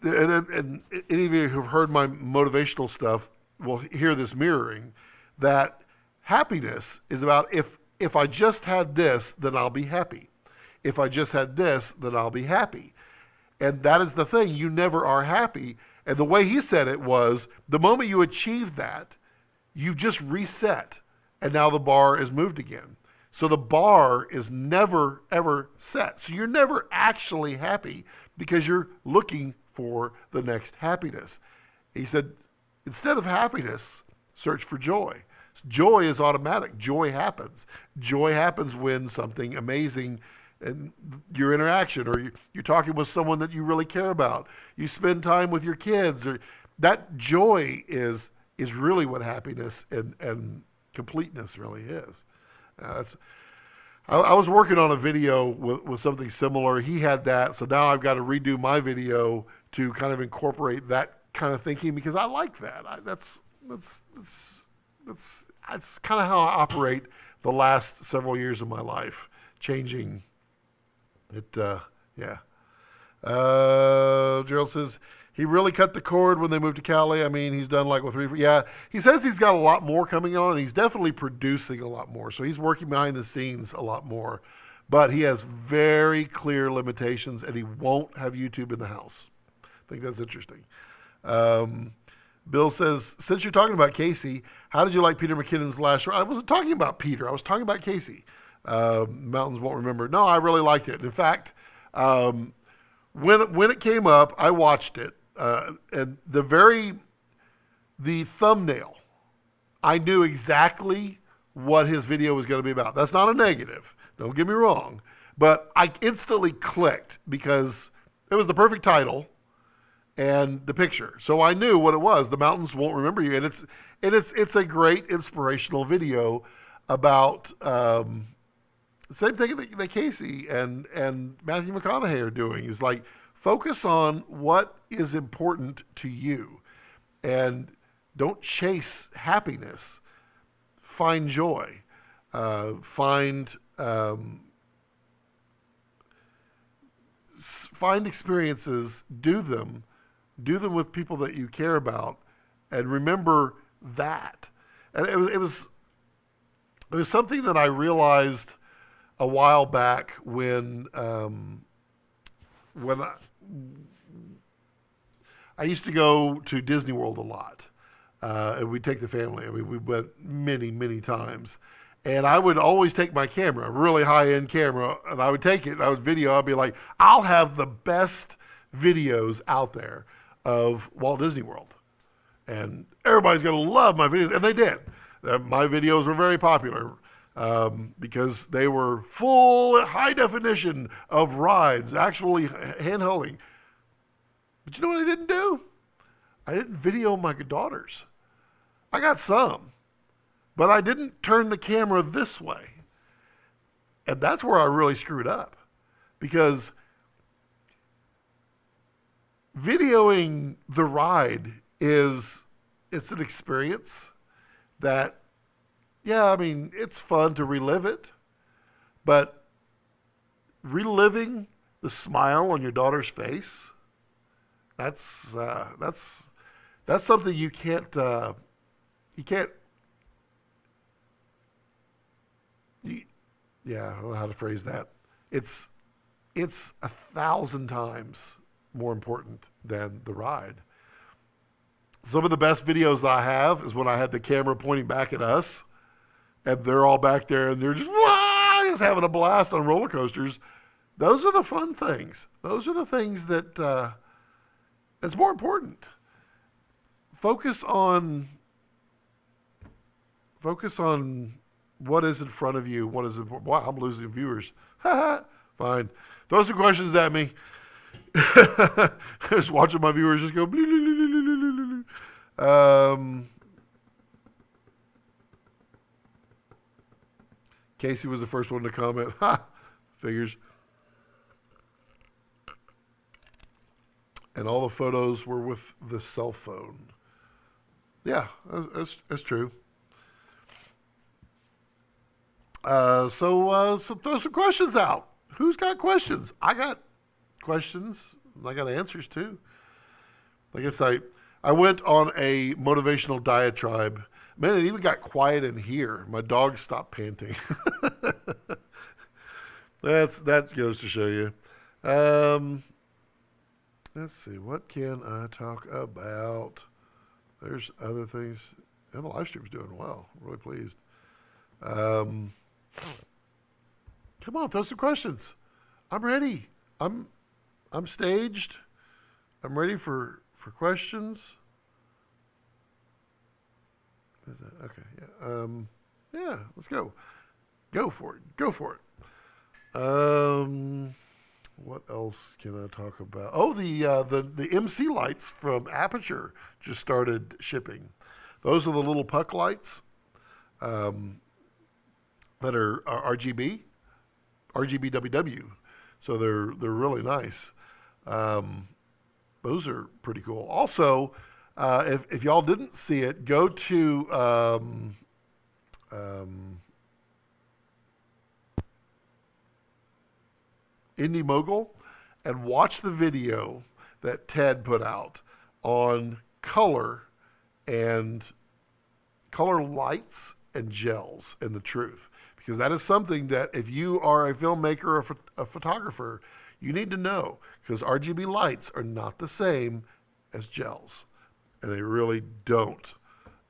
and any of you who've heard my motivational stuff will hear this mirroring, that happiness is about, if I just had this, then I'll be happy. If I just had this, then I'll be happy. And that is the thing. You never are happy. And the way he said it was, the moment you achieve that, you've just reset. And now the bar is moved again. So the bar is never, ever set. So you're never actually happy, because you're looking for the next happiness. He said, instead of happiness, search for joy. Joy is automatic. Joy happens. Joy happens when something amazing, and your interaction, or you're talking with someone that you really care about. You spend time with your kids, or that joy is really what happiness and completeness really is. I was working on a video with something similar. He had that, so now I've got to redo my video to kind of incorporate that kind of thinking, because I like that. That's kind of how I operate the last several years of my life, changing it. Yeah. Gerald says he really cut the cord when they moved to Cali. I mean, he's done like with 3. Yeah, he says he's got a lot more coming on, and he's definitely producing a lot more. So he's working behind the scenes a lot more, but he has very clear limitations, and he won't have YouTube in the house. I think that's interesting. Bill says, since you're talking about Casey, how did you like Peter McKinnon's last show? I wasn't talking about Peter. I was talking about Casey. Mountains won't remember. No, I really liked it. In fact, when it came up, I watched it. And the thumbnail, I knew exactly what his video was going to be about. That's not a negative. Don't get me wrong. But I instantly clicked because it was the perfect title and the picture. So I knew what it was. The Mountains Won't Remember You. And it's a great inspirational video about same thing that Casey and Matthew McConaughey are doing, is like, focus on what is important to you, and don't chase happiness. Find joy. Find experiences. Do them with people that you care about, and remember that. And it was something that I realized a while back when I used to go to Disney World a lot, and we'd take the family. I mean, we went many, many times. And I would always take my camera, a really high-end camera, and I would take it, and I would video. I'd be like, I'll have the best videos out there of Walt Disney World. And everybody's going to love my videos. And they did. My videos were very popular. because they were full high definition of rides, actually handholding. But you know what I didn't do? I didn't video my daughters. I got some, but I didn't turn the camera this way. And that's where I really screwed up, because videoing the ride it's an experience that, yeah, I mean, it's fun to relive it, but reliving the smile on your daughter's face, that's something you can't yeah, I don't know how to phrase that. It's 1,000 times more important than the ride. Some of the best videos that I have is when I had the camera pointing back at us, and they're all back there, and they're just having a blast on roller coasters. Those are the fun things. Those are the things that it's more important. Focus on what is in front of you. What is important. Wow, I'm losing viewers. Fine. Throw some questions at me. Just watching my viewers just go. Casey was the first one to comment. Figures. And all the photos were with the cell phone. Yeah, that's true. So throw some questions out. Who's got questions? I got questions. I got answers too. I guess I went on a motivational diatribe. Man, it even got quiet in here. My dog stopped panting. That goes to show you. Let's see. What can I talk about? There's other things. And the live stream's doing well. I'm really pleased. Come on, throw some questions. I'm ready. I'm staged. I'm ready for questions. Is that okay? Yeah. Yeah. Let's go. Go for it. Go for it. What else can I talk about? Oh, the MC lights from Aperture just started shipping. Those are the little puck lights that are RGB, RGBWW. So they're really nice. Those are pretty cool. Also, if y'all didn't see it, go to Indie Mogul and watch the video that Ted put out on color lights and gels and the truth. Because that is something that if you are a filmmaker or a photographer, you need to know, because RGB lights are not the same as gels. And they really don't.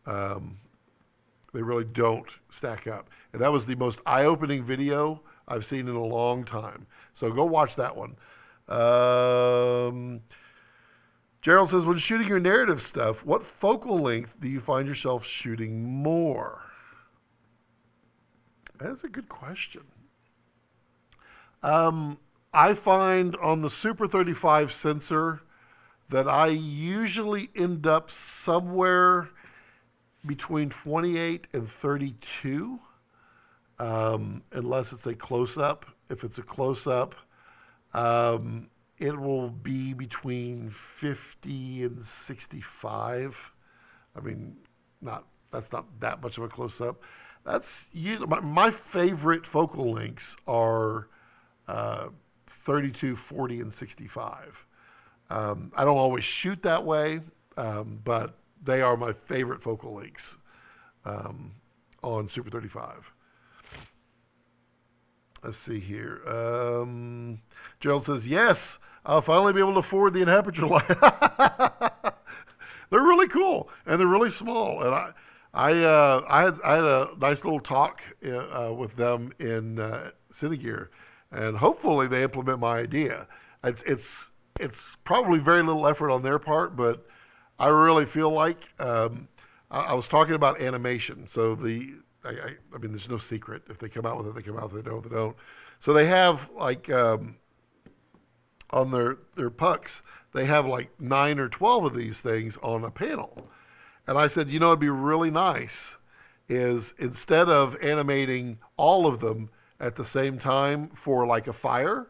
They really don't stack up. And that was the most eye-opening video I've seen in a long time. So go watch that one. Gerald says, when shooting your narrative stuff, what focal length do you find yourself shooting more? That's a good question. I find on the Super 35 sensor that I usually end up somewhere between 28 and 32, unless it's a close-up. If it's a close-up, it will be between 50 and 65. I mean, that's not that much of a close-up. That's usually, my favorite focal lengths are 32, 40, and 65. I don't always shoot that way, but they are my favorite focal lengths on Super 35. Let's see here. Gerald says, yes, I'll finally be able to afford the Aperture light. They're really cool, and they're really small. And I had a nice little talk with them in Cinegear, and hopefully they implement my idea. It's probably very little effort on their part, but I really feel like I was talking about animation. So I mean, there's no secret. If they come out with it, they come out with it. They don't, they don't. So they have like on their pucks, they have like 9 or 12 of these things on a panel. And I said, it'd be really nice is instead of animating all of them at the same time for like a fire,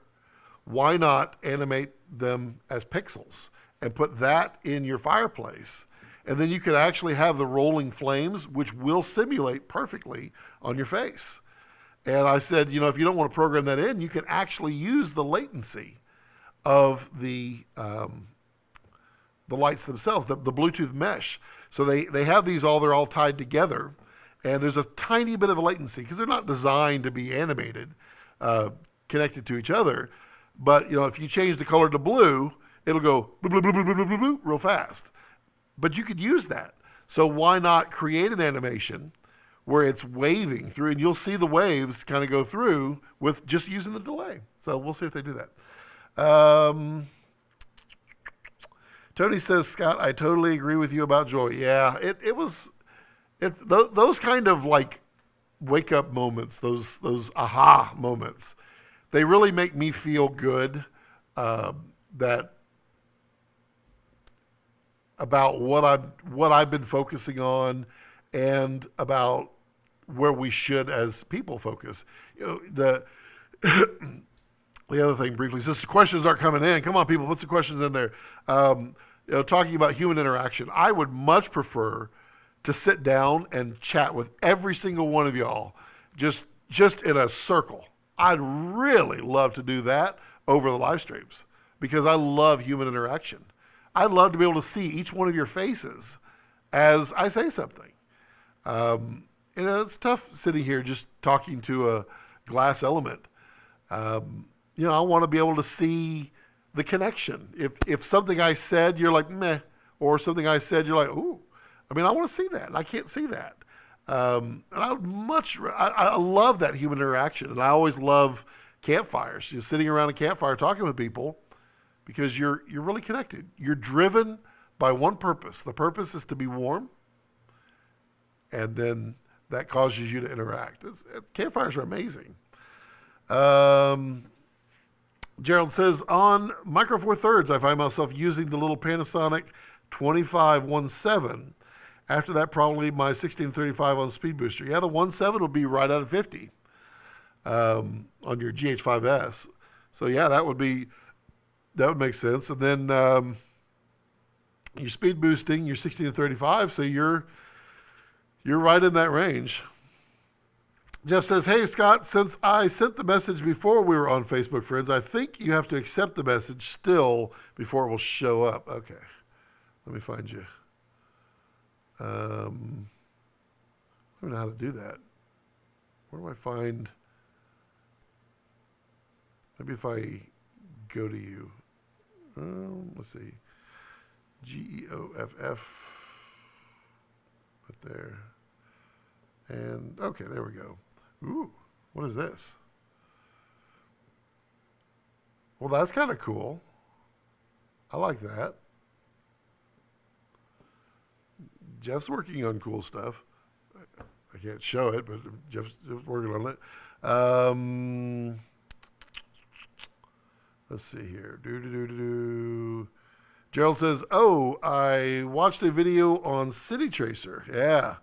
why not animate them as pixels and put that in your fireplace? And then you could actually have the rolling flames, which will simulate perfectly on your face. And I said, if you don't want to program that in, you can actually use the latency of the lights themselves, the Bluetooth mesh. So they have these they're all tied together, and there's a tiny bit of a latency because they're not designed to be animated, connected to each other. But if you change the color to blue, it'll go blue, blue, blue, blue, blue, blue, blue, real fast. But you could use that. So why not create an animation where it's waving through, and you'll see the waves kind of go through with just using the delay. So we'll see if they do that. Tony says, Scott, I totally agree with you about joy. Yeah, it's those kind of like wake up moments, those aha moments. They really make me feel good that about what I've been focusing on and about where we should as people focus. The other thing briefly, since the questions aren't coming in, come on people, put some questions in there. Talking about human interaction, I would much prefer to sit down and chat with every single one of y'all, just in a circle. I'd really love to do that over the live streams because I love human interaction. I'd love to be able to see each one of your faces as I say something. It's tough sitting here just talking to a glass element. I want to be able to see the connection. If something I said, you're like, meh, or something I said, you're like, ooh. I want to see that, and I can't see that. And I love that human interaction, and I always love campfires. Just sitting around a campfire talking with people because you're really connected. You're driven by one purpose. The purpose is to be warm, and then that causes you to interact. Campfires are amazing. Gerald says, on Micro Four Thirds, I find myself using the little Panasonic 2517. After that, probably my 1635 on Speed Booster. Yeah, the 1.7 will be right out of 50 on your GH5S. So yeah, that would make sense. And then you're speed boosting your 16 to 35, so you're right in that range. Jeff says, hey, Scott, since I sent the message before we were on Facebook Friends, I think you have to accept the message still before it will show up. Okay. Let me find you. I don't know how to do that. Where do I find? Maybe if I go to you. Let's see. GEOFF. Right there. And, okay, there we go. Ooh, what is this? Well, that's kind of cool. I like that. Jeff's working on cool stuff. I can't show it, but Jeff's working on it. Let's see here. Gerald says, oh, I watched a video on City Tracer. Yeah.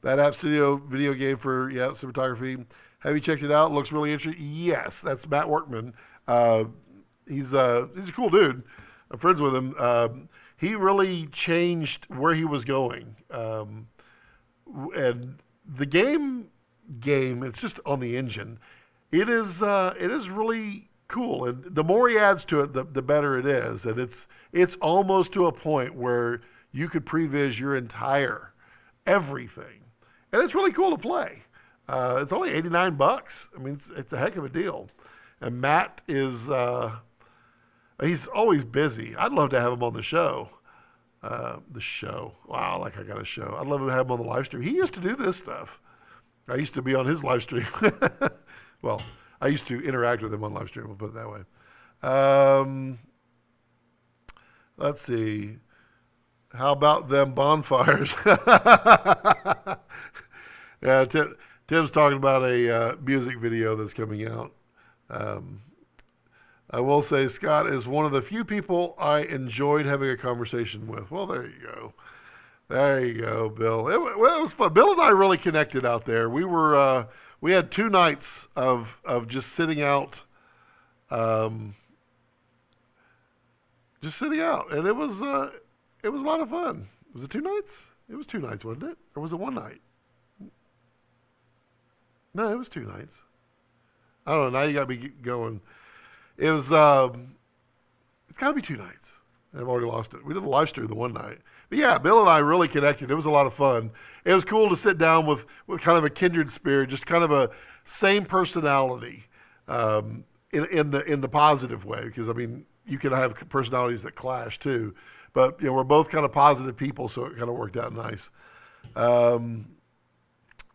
That App Studio video game for, cinematography. Have you checked it out? Looks really interesting. Yes, that's Matt Workman. He's a cool dude. I'm friends with him. He really changed where he was going. And the game, it's just on the engine. It is really cool. And the more he adds to it, the better it is. And it's almost to a point where you could previs your entire everything. And it's really cool to play. It's only $89. It's a heck of a deal. And Matt is, he's always busy. I'd love to have him on the show. Wow, like I got a show. I'd love to have him on the live stream. He used to do this stuff. I used to be on his live stream. Well, I used to interact with him on live stream, we'll put it that way. Let's see. How about them bonfires? Yeah, Tim's talking about a music video that's coming out. Um, I will say Scott is one of the few people I enjoyed having a conversation with. Well, there you go. There you go, Bill. Well, it was fun. Bill and I really connected out there. We had 2 nights of just sitting out, um, and it was a lot of fun. Was it 2 nights? It was 2 nights, wasn't it? Or was it one night? No, it was 2 nights. I don't know. Now you got me going. It was. It's got to be 2 nights. I've already lost it. We did the live stream the one night. But yeah, Bill and I really connected. It was a lot of fun. It was cool to sit down with kind of a kindred spirit, just kind of a same personality, in the positive way. Because I mean, you can have personalities that clash too, but we're both kind of positive people, so it kind of worked out nice.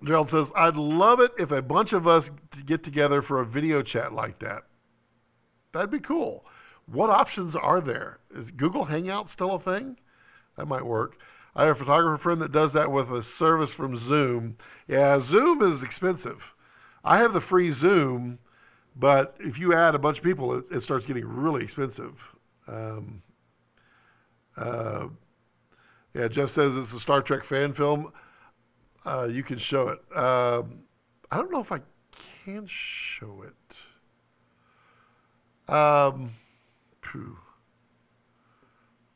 Gerald says, "I'd love it if a bunch of us get together for a video chat like that. That'd be cool. What options are there? Is Google Hangout still a thing? That might work. I have a photographer friend that does that with a service from Zoom. Yeah, Zoom is expensive. I have the free Zoom, but if you add a bunch of people, it starts getting really expensive. Yeah, Jeff says it's a Star Trek fan film. You can show it. I don't know if I can show it. Phew.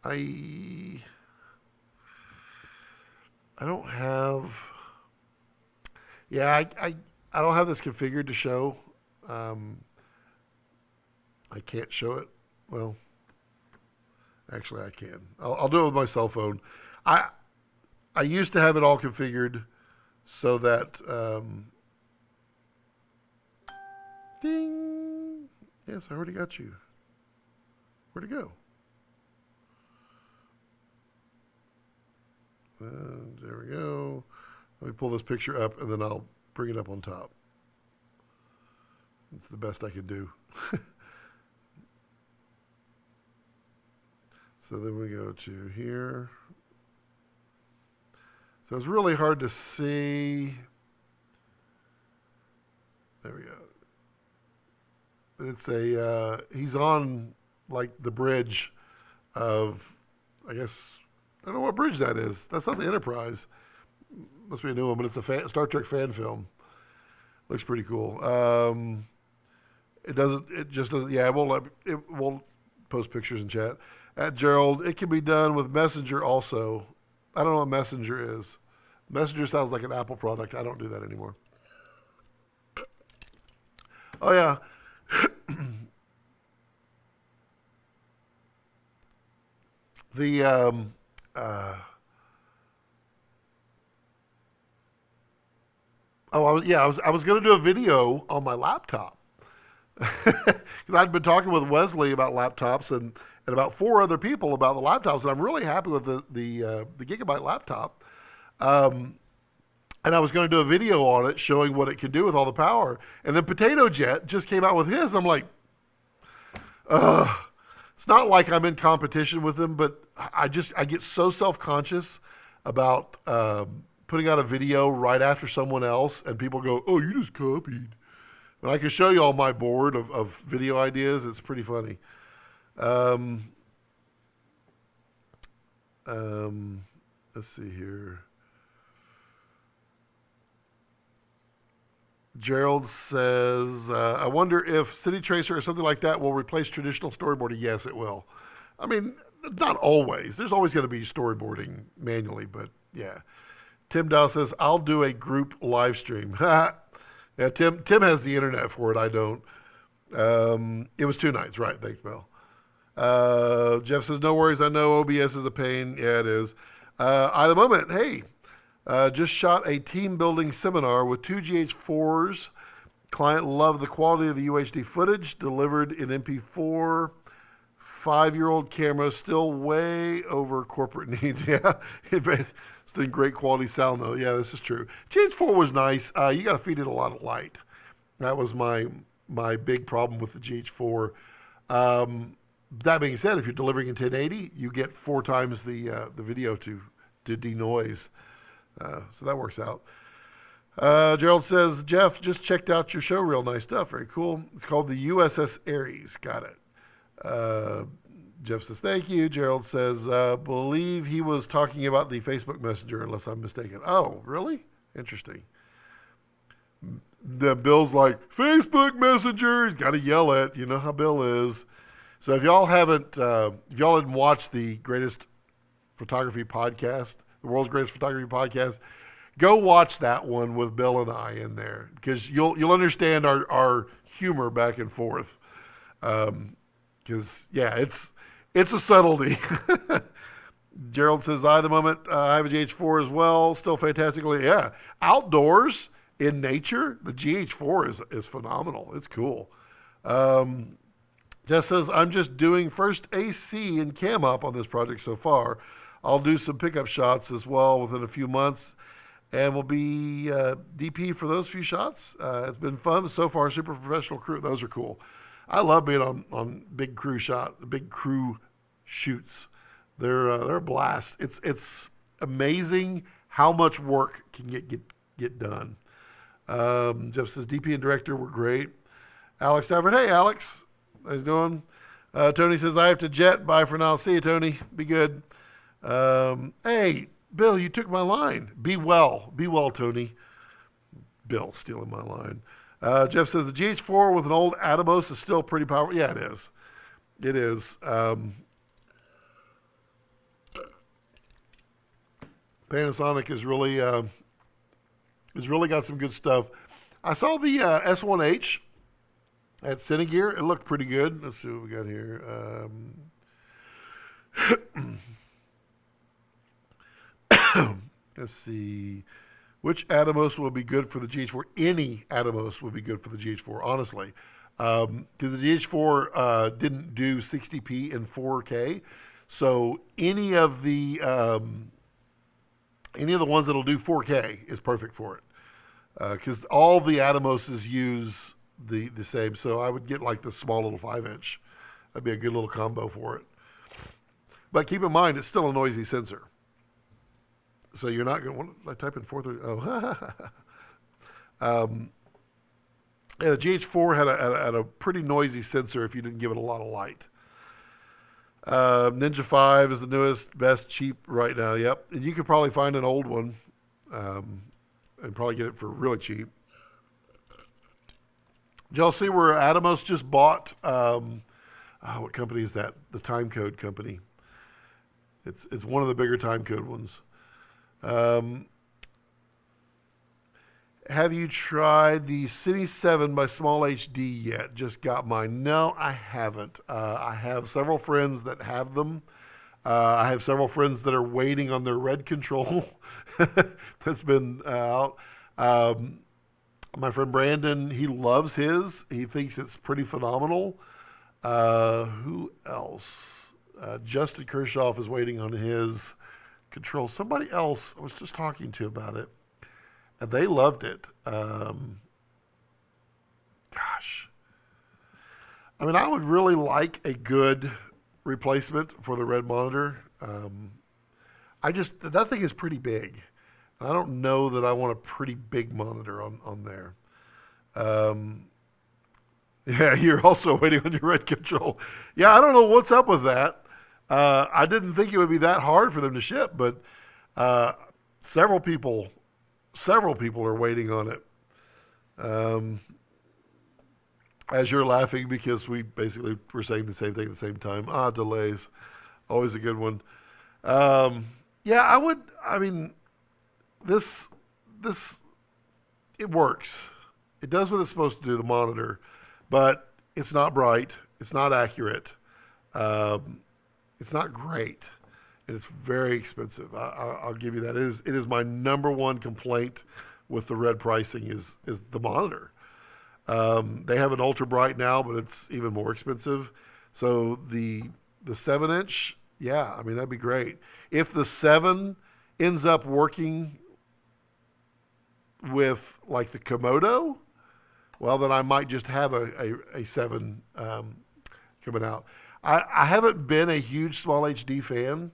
I don't have. Yeah, I don't have this configured to show. I can't show it. Well, actually, I can. I'll do it with my cell phone. I used to have it all configured so that. Ding. Yes, I already got you. Where'd it go? There we go. Let me pull this picture up and then I'll bring it up on top. It's the best I can do. So then we go to here. So it's really hard to see. There we go. It's he's on like the bridge of, I guess, I don't know what bridge that is. That's not the Enterprise. Must be a new one, but it's a Star Trek fan film. Looks pretty cool. It just doesn't, yeah, it won't post pictures in chat. At Gerald, it can be done with Messenger also. I don't know what Messenger is. Messenger sounds like an Apple product. I don't do that anymore. Oh, yeah. I was going to do a video on my laptop. Because I'd been talking with Wesley about laptops and about 4 other people about the laptops, and I'm really happy with the Gigabyte laptop. And I was going to do a video on it showing what it can do with all the power. And then Potato Jet just came out with his. I'm like, it's not like I'm in competition with them, but I get so self-conscious about putting out a video right after someone else, and people go, "Oh, you just copied." But I can show you all my board of video ideas. It's pretty funny. Let's see here. Gerald says, I wonder if City Tracer or something like that will replace traditional storyboarding. Yes, it will. I mean, not always. There's always going to be storyboarding manually, but yeah. Tim Dow says, I'll do a group live stream. Yeah, Tim has the internet for it. I don't. It was 2 nights, right? Thanks, Bill. Jeff says, no worries. I know OBS is a pain. Yeah, it is. At the moment, hey, just shot a team building seminar with 2 GH4s. Client loved the quality of the UHD footage delivered in MP4. 5-year-old camera, still way over corporate needs. Yeah, it's in great quality sound though. Yeah, this is true. GH4 was nice. You got to feed it a lot of light. That was my big problem with the GH4. That being said, if you're delivering in 1080, you get 4 times the video to denoise. So that works out. Gerald says, Jeff, just checked out your show. Real nice stuff. Very cool. It's called the USS Aries. Got it. Uh, Jeff says, thank you. Gerald says, believe he was talking about the Facebook Messenger, unless I'm mistaken. Oh, really? Interesting. The Bill's like, Facebook Messenger. He's got to yell it. You know how Bill is. So if y'all hadn't watched the greatest photography podcast, the world's greatest photography podcast, go watch that one with Bill and I in there, because you'll understand our humor back and forth. Because it's a subtlety. Gerald says, I, the moment, I have a GH4 as well. Still fantastically, yeah. Outdoors in nature, the GH4 is phenomenal. It's cool. Jess says, I'm just doing first AC and cam up on this project so far. I'll do some pickup shots as well within a few months, and we'll be DP for those few shots. It's been fun so far. Super professional crew. Those are cool. I love being on big crew shoots. They're a blast. It's amazing how much work can get done. Jeff says, DP and director were great. Alex Stafford, hey Alex, how you doing? Tony says, I have to jet. Bye for now. See you, Tony. Be good. Hey, Bill, you took my line. Be well, Tony. Bill stealing my line. Jeff says the GH4 with an old Atomos is still pretty powerful. Yeah, it is. It is. Panasonic has really got some good stuff. I saw the S1H at Cinegear. It looked pretty good. Let's see what we got here. Let's see. Which Atomos will be good for the GH4? Any Atomos will be good for the GH4, honestly. Because the GH4 didn't do 60p and 4K. So any of the ones that'll do 4K is perfect for it. Because all the Atomoses use the same. So I would get like the small little 5-inch. That'd be a good little combo for it. But keep in mind, it's still a noisy sensor. So you're not going to want to type in 430. Oh, yeah, the GH4 had a pretty noisy sensor if you didn't give it a lot of light. Ninja 5 is the newest, best, cheap right now. Yep. And you could probably find an old one and probably get it for really cheap. Did y'all see where Atomos just bought, what company is that? The Timecode company. It's one of the bigger Timecode ones. Have you tried the Cine 7 by Small HD yet? Just got mine. No, I haven't. I have several friends that have them. I have several friends that are waiting on their red control that's been out. My friend Brandon, he loves his. He thinks it's pretty phenomenal. Who else? Justin Kershaw is waiting on his control. Somebody else I was just talking to about it, and they loved it. Gosh. I mean, I would really like a good replacement for the red monitor. That thing is pretty big. I don't know that I want a pretty big monitor on there. Yeah, you're also waiting on your red control. Yeah, I don't know what's up with that. I didn't think it would be that hard for them to ship, but several people are waiting on it. As you're laughing because we basically were saying the same thing at the same time. Delays. Always a good one. Yeah, this, it works. It does what it's supposed to do, the monitor, but it's not bright. It's not accurate. It's not great, and it's very expensive. I'll give you that. It is my number one complaint with the red pricing is the monitor. They have an ultra bright now, but it's even more expensive. So the 7-inch, yeah, I mean that'd be great. If the 7 ends up working with like the Komodo, well then I might just have a 7 coming out. I haven't been a huge Small HD fan.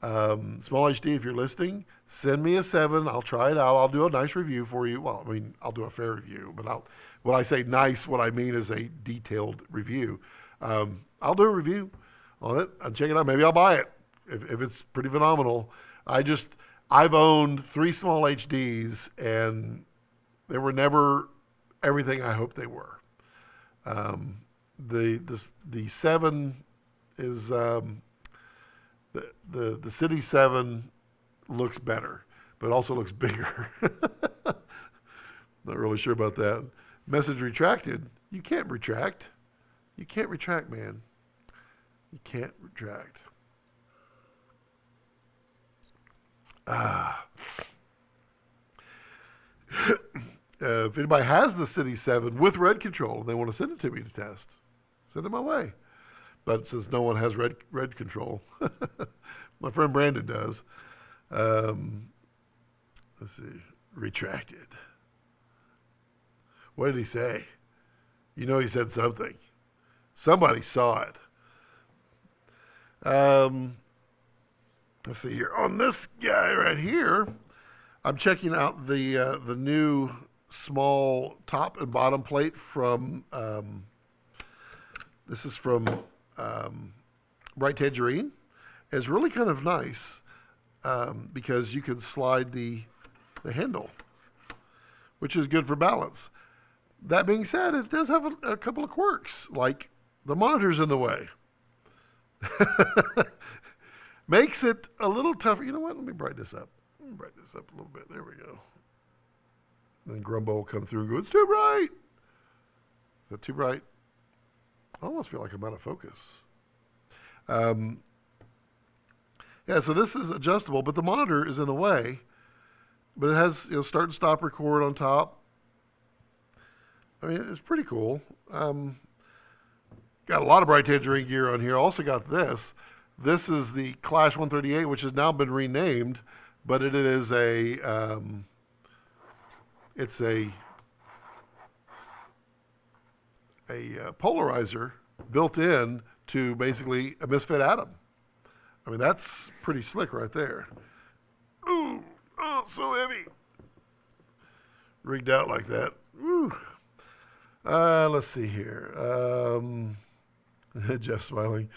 Small HD, if you're listening, send me a 7. I'll try it out. I'll do a nice review for you. Well, I mean, I'll do a fair review, but when I say nice, what I mean is a detailed review. I'll do a review on it. I'll check it out. Maybe I'll buy it if it's pretty phenomenal. I've owned 3 small HDs, and they were never everything I hoped they were. The 7 is the City 7 looks better, but it also looks bigger. Not really sure about that. Message retracted. You can't retract. You can't retract, man. You can't retract. If anybody has the City 7 with red control and they want to send it to me to test, send it my way. But since no one has red control, my friend Brandon does. Let's see. Retracted. What did he say? You know he said something. Somebody saw it. Let's see here. On this guy right here, I'm checking out the new small top and bottom plate from, this is from Bright Tangerine. It's really kind of nice because you can slide the handle, which is good for balance. That being said, it does have a couple of quirks, like the monitor's in the way. Makes it a little tougher. You know what? Let me brighten this up. Brighten this up a little bit. There we go. Then Grumbo will come through and go, it's too bright. Is that too bright? I almost feel like I'm out of focus. Yeah, so this is adjustable, but the monitor is in the way. But it has start and stop record on top. I mean, it's pretty cool. Got a lot of Bright Tangerine gear on here. Also got this. This is the Clash 138, which has now been renamed, but it is it's a polarizer built in to basically a misfit atom. I mean, that's pretty slick right there. Ooh, oh, so heavy. Rigged out like that. Ooh. Let's see here. Jeff smiling.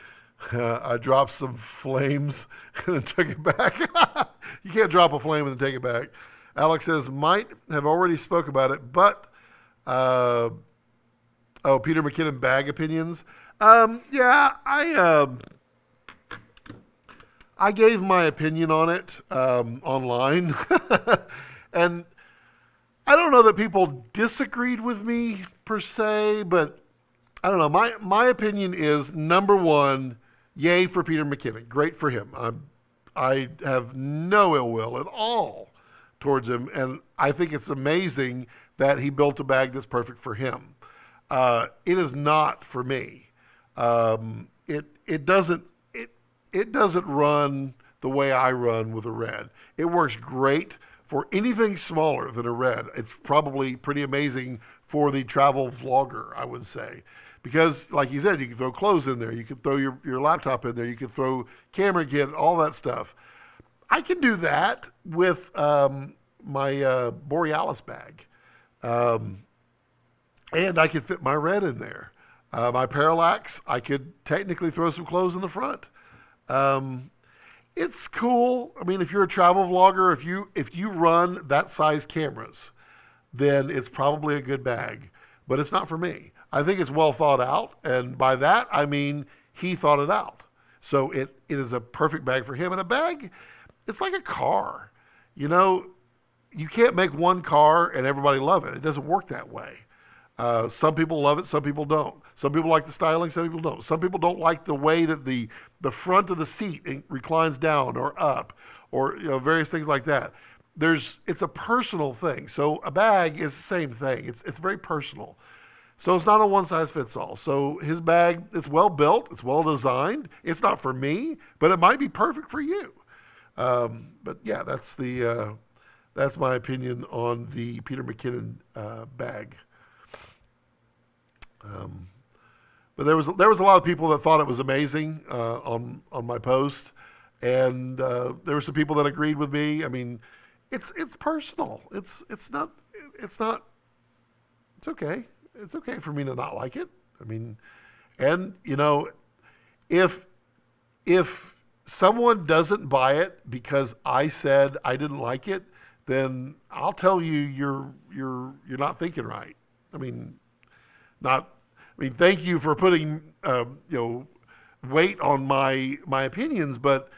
I dropped some flames and then took it back. You can't drop a flame and then take it back. Alex says, might have already spoke about it, but, Peter McKinnon bag opinions. Yeah, I gave my opinion on it, online. And I don't know that people disagreed with me per se, but I don't know. My opinion is, number one, yay for Peter McKinnon. Great for him. I have no ill will at all towards him, and I think it's amazing that he built a bag that's perfect for him. It is not for me. It doesn't run the way I run with a Red. It works great for anything smaller than a Red. It's probably pretty amazing for the travel vlogger, I would say. Because, like you said, you can throw clothes in there. You can throw your laptop in there. You can throw camera kit, all that stuff. I can do that with my Borealis bag. And I could fit my Red in there. My Parallax, I could technically throw some clothes in the front. It's cool. I mean, if you're a travel vlogger, if you run that size cameras, then it's probably a good bag. But it's not for me. I think it's well thought out, and by that I mean he thought it out. So it is a perfect bag for him. And a bag, it's like a car. You can't make one car and everybody love it. It doesn't work that way. Some people love it, some people don't. Some people like the styling, some people don't. Some people don't like the way that the front of the seat reclines down or up, or various things like that. It's a personal thing. So a bag is the same thing. It's very personal. So it's not a one size fits all. So his bag, it's well built, it's well designed. It's not for me, but it might be perfect for you. But yeah, that's my opinion on the Peter McKinnon bag. But there was a lot of people that thought it was amazing on my post, And there were some people that agreed with me. I mean, it's personal. It's not it's not it's okay. It's okay for me to not like it. I mean, and if if someone doesn't buy it because I said I didn't like it, then I'll tell you you're not thinking right. I mean, not. I mean, thank you for putting weight on my opinions, but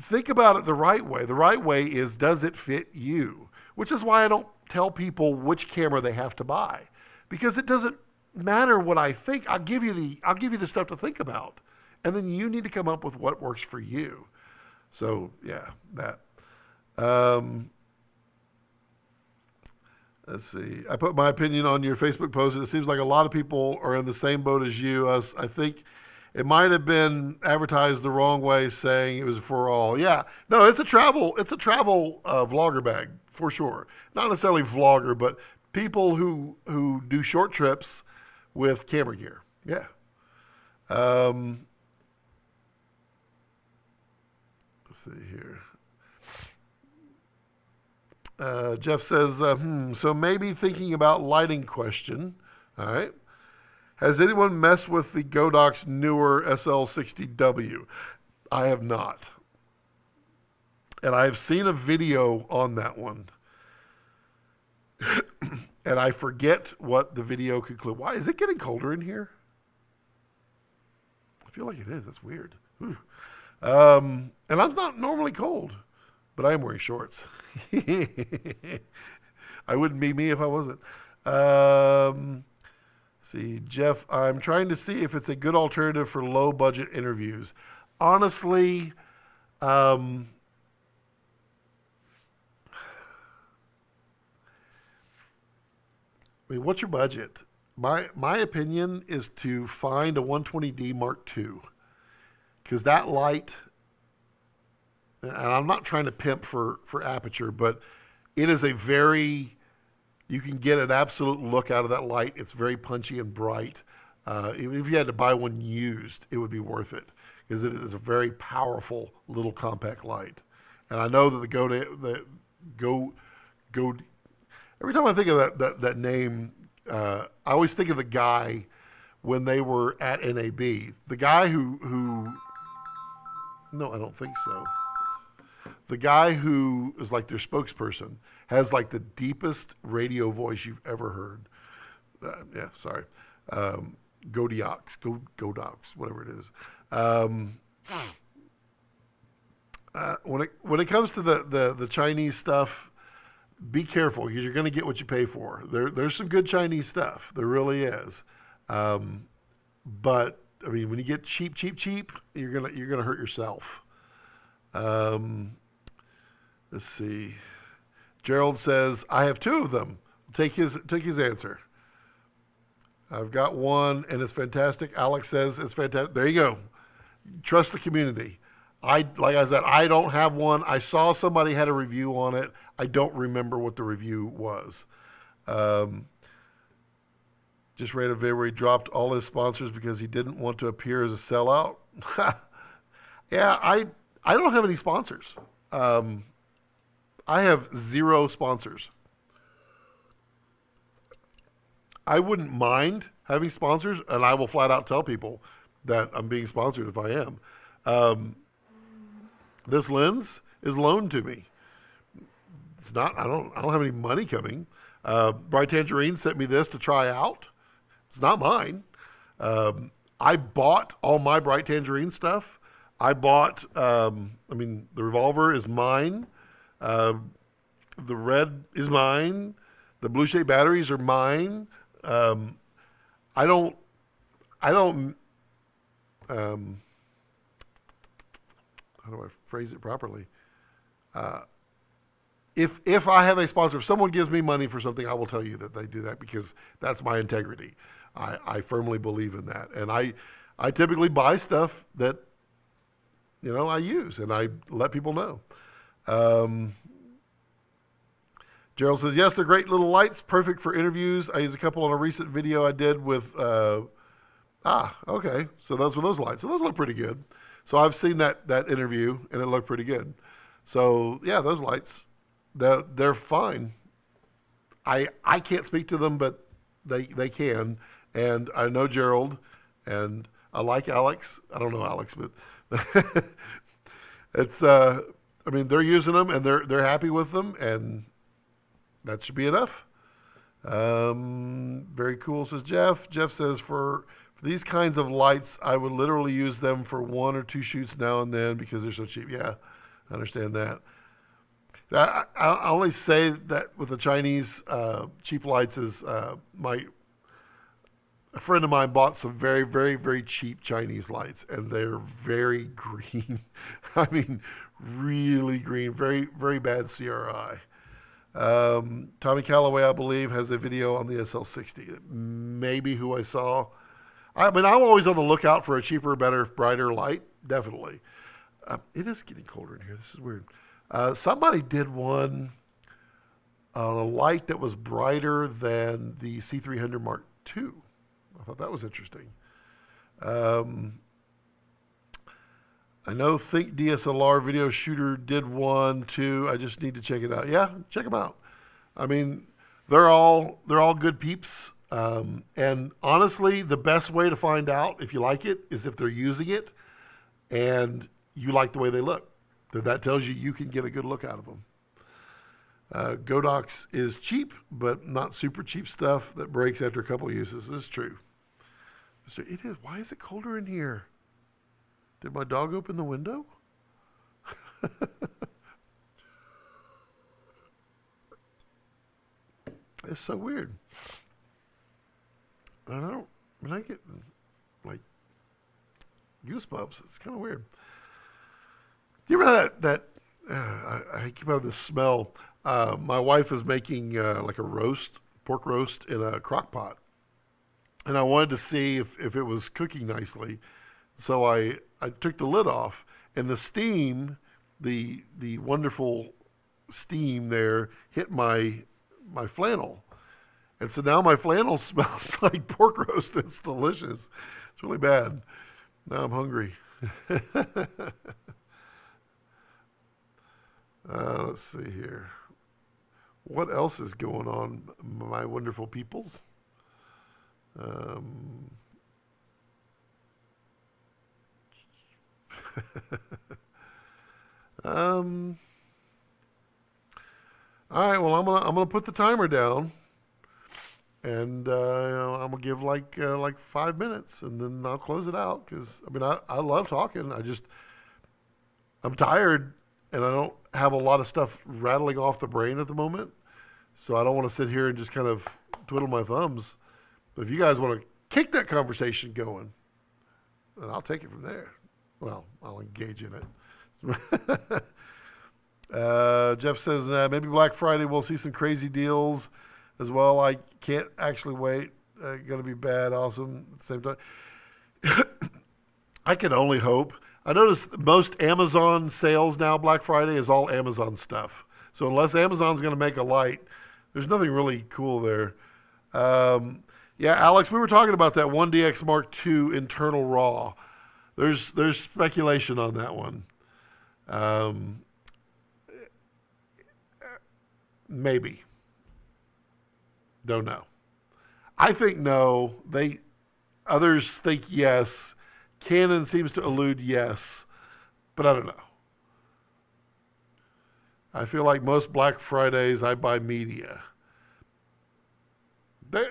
think about it the right way. The right way is, does it fit you? Which is why I don't tell people which camera they have to buy, because it doesn't matter what I think. I'll give you the stuff to think about, and then you need to come up with what works for you. So yeah, that. Let's see. I put my opinion on your Facebook post, and it seems like a lot of people are in the same boat as you. I think it might have been advertised the wrong way, saying it was for all. Yeah, no, it's a travel vlogger bag for sure. Not necessarily vlogger, but people who do short trips with camera gear. Yeah. Let's see here. Jeff says, so maybe thinking about lighting question. All right. Has anyone messed with the Godoc's newer SL60W? I have not. And I've seen a video on that one. And I forget what the video concluded. Why? Is it getting colder in here? I feel like it is. That's weird. And I'm not normally cold, but I am wearing shorts. I wouldn't be me if I wasn't. See, Jeff, I'm trying to see if it's a good alternative for low budget interviews. Honestly, I mean, what's your budget? My opinion is to find a 120D Mark II, because that light, and I'm not trying to pimp for aperture, but it is you can get an absolute look out of that light. It's very punchy and bright. Even if you had to buy one used, it would be worth it, because it is a very powerful little compact light. And I know that every time I think of that name, I always think of the guy when they were at NAB. The guy who no, I don't think so. The guy who is like their spokesperson has like the deepest radio voice you've ever heard. Godiox, whatever it is. When it comes to the Chinese stuff, be careful, because you're going to get what you pay for. There's some good Chinese stuff. There really is. But I mean, when you get cheap, you're gonna hurt yourself. Let's see. Gerald says, I have two of them. Take his answer. I've got one, and it's fantastic. Alex says it's fantastic. There you go. Trust the community. Like I said, I don't have one. I saw somebody had a review on it. I don't remember what the review was. Just ran a video where he dropped all his sponsors because he didn't want to appear as a sellout. Yeah, I don't have any sponsors. I have 0 sponsors. I wouldn't mind having sponsors, and I will flat out tell people that I'm being sponsored if I am. This lens is loaned to me. It's not. I don't have any money coming. Bright Tangerine sent me this to try out. It's not mine. I bought all my Bright Tangerine stuff. I bought. The revolver is mine. The red is mine. The blue shade batteries are mine. I don't. How do I phrase it properly? If I have a sponsor, if someone gives me money for something, I will tell you that they do that, because that's my integrity. I firmly believe in that, and I typically buy stuff that I use, and I let people know. Gerald says, yes, they're great little lights, perfect for interviews. I used a couple on a recent video I did with, okay. So those were those lights. So those look pretty good. So I've seen that interview, and it looked pretty good. So yeah, those lights, they're fine. I can't speak to them, but they can, and I know Gerald, and I like Alex. I don't know Alex, but it's I mean, they're using them and they're happy with them, and that should be enough. Very cool, says Jeff. Jeff says for these kinds of lights, I would literally use them for one or two shoots now and then because they're so cheap. Yeah, I understand that. I only say that with the Chinese cheap lights is a friend of mine bought some very, very, very cheap Chinese lights, and they're very green. I mean, really green, very, very bad CRI. Tommy Calloway, I believe, has a video on the SL60. Maybe who I saw. I mean, I'm always on the lookout for a cheaper, better, brighter light. Definitely. It is getting colder in here. This is weird. Somebody did one on a light that was brighter than the C300 Mark II. I thought that was interesting. I know Think DSLR Video Shooter did one too. I just need to check it out. Yeah, check them out. I mean, they're all good peeps. And honestly, the best way to find out if you like it is if they're using it and you like the way they look. Then that tells you can get a good look out of them. Godox is cheap, but not super cheap stuff that breaks after a couple of uses. This is true. It is. Why is it colder in here? Did my dog open the window? It's so weird. I get like goosebumps. It's kind of weird. You remember that I keep having this smell. My wife is making like a pork roast in a crock pot. And I wanted to see if it was cooking nicely. So I took the lid off, and the steam, the wonderful steam there, hit my flannel. And so now my flannel smells like pork roast. It's delicious. It's really bad. Now I'm hungry. Let's see here. What else is going on, my wonderful peoples? All right. Well, I'm gonna put the timer down, and I'm gonna give like 5 minutes, and then I'll close it out because I mean I love talking. I'm tired, and I don't have a lot of stuff rattling off the brain at the moment, so I don't want to sit here and just kind of twiddle my thumbs. But if you guys want to kick that conversation going, then I'll take it from there. Well, I'll engage in it. Jeff says maybe Black Friday we'll see some crazy deals as well. I can't actually wait. Going to be bad, awesome at the same time. I can only hope. I noticed most Amazon sales now, Black Friday, is all Amazon stuff. So unless Amazon's going to make a light, there's nothing really cool there. Yeah, Alex, we were talking about that 1DX Mark II internal RAW. There's speculation on that one. Maybe. Don't know. I think no. Others think yes. Canon seems to allude yes, but I don't know. I feel like most Black Fridays I buy media.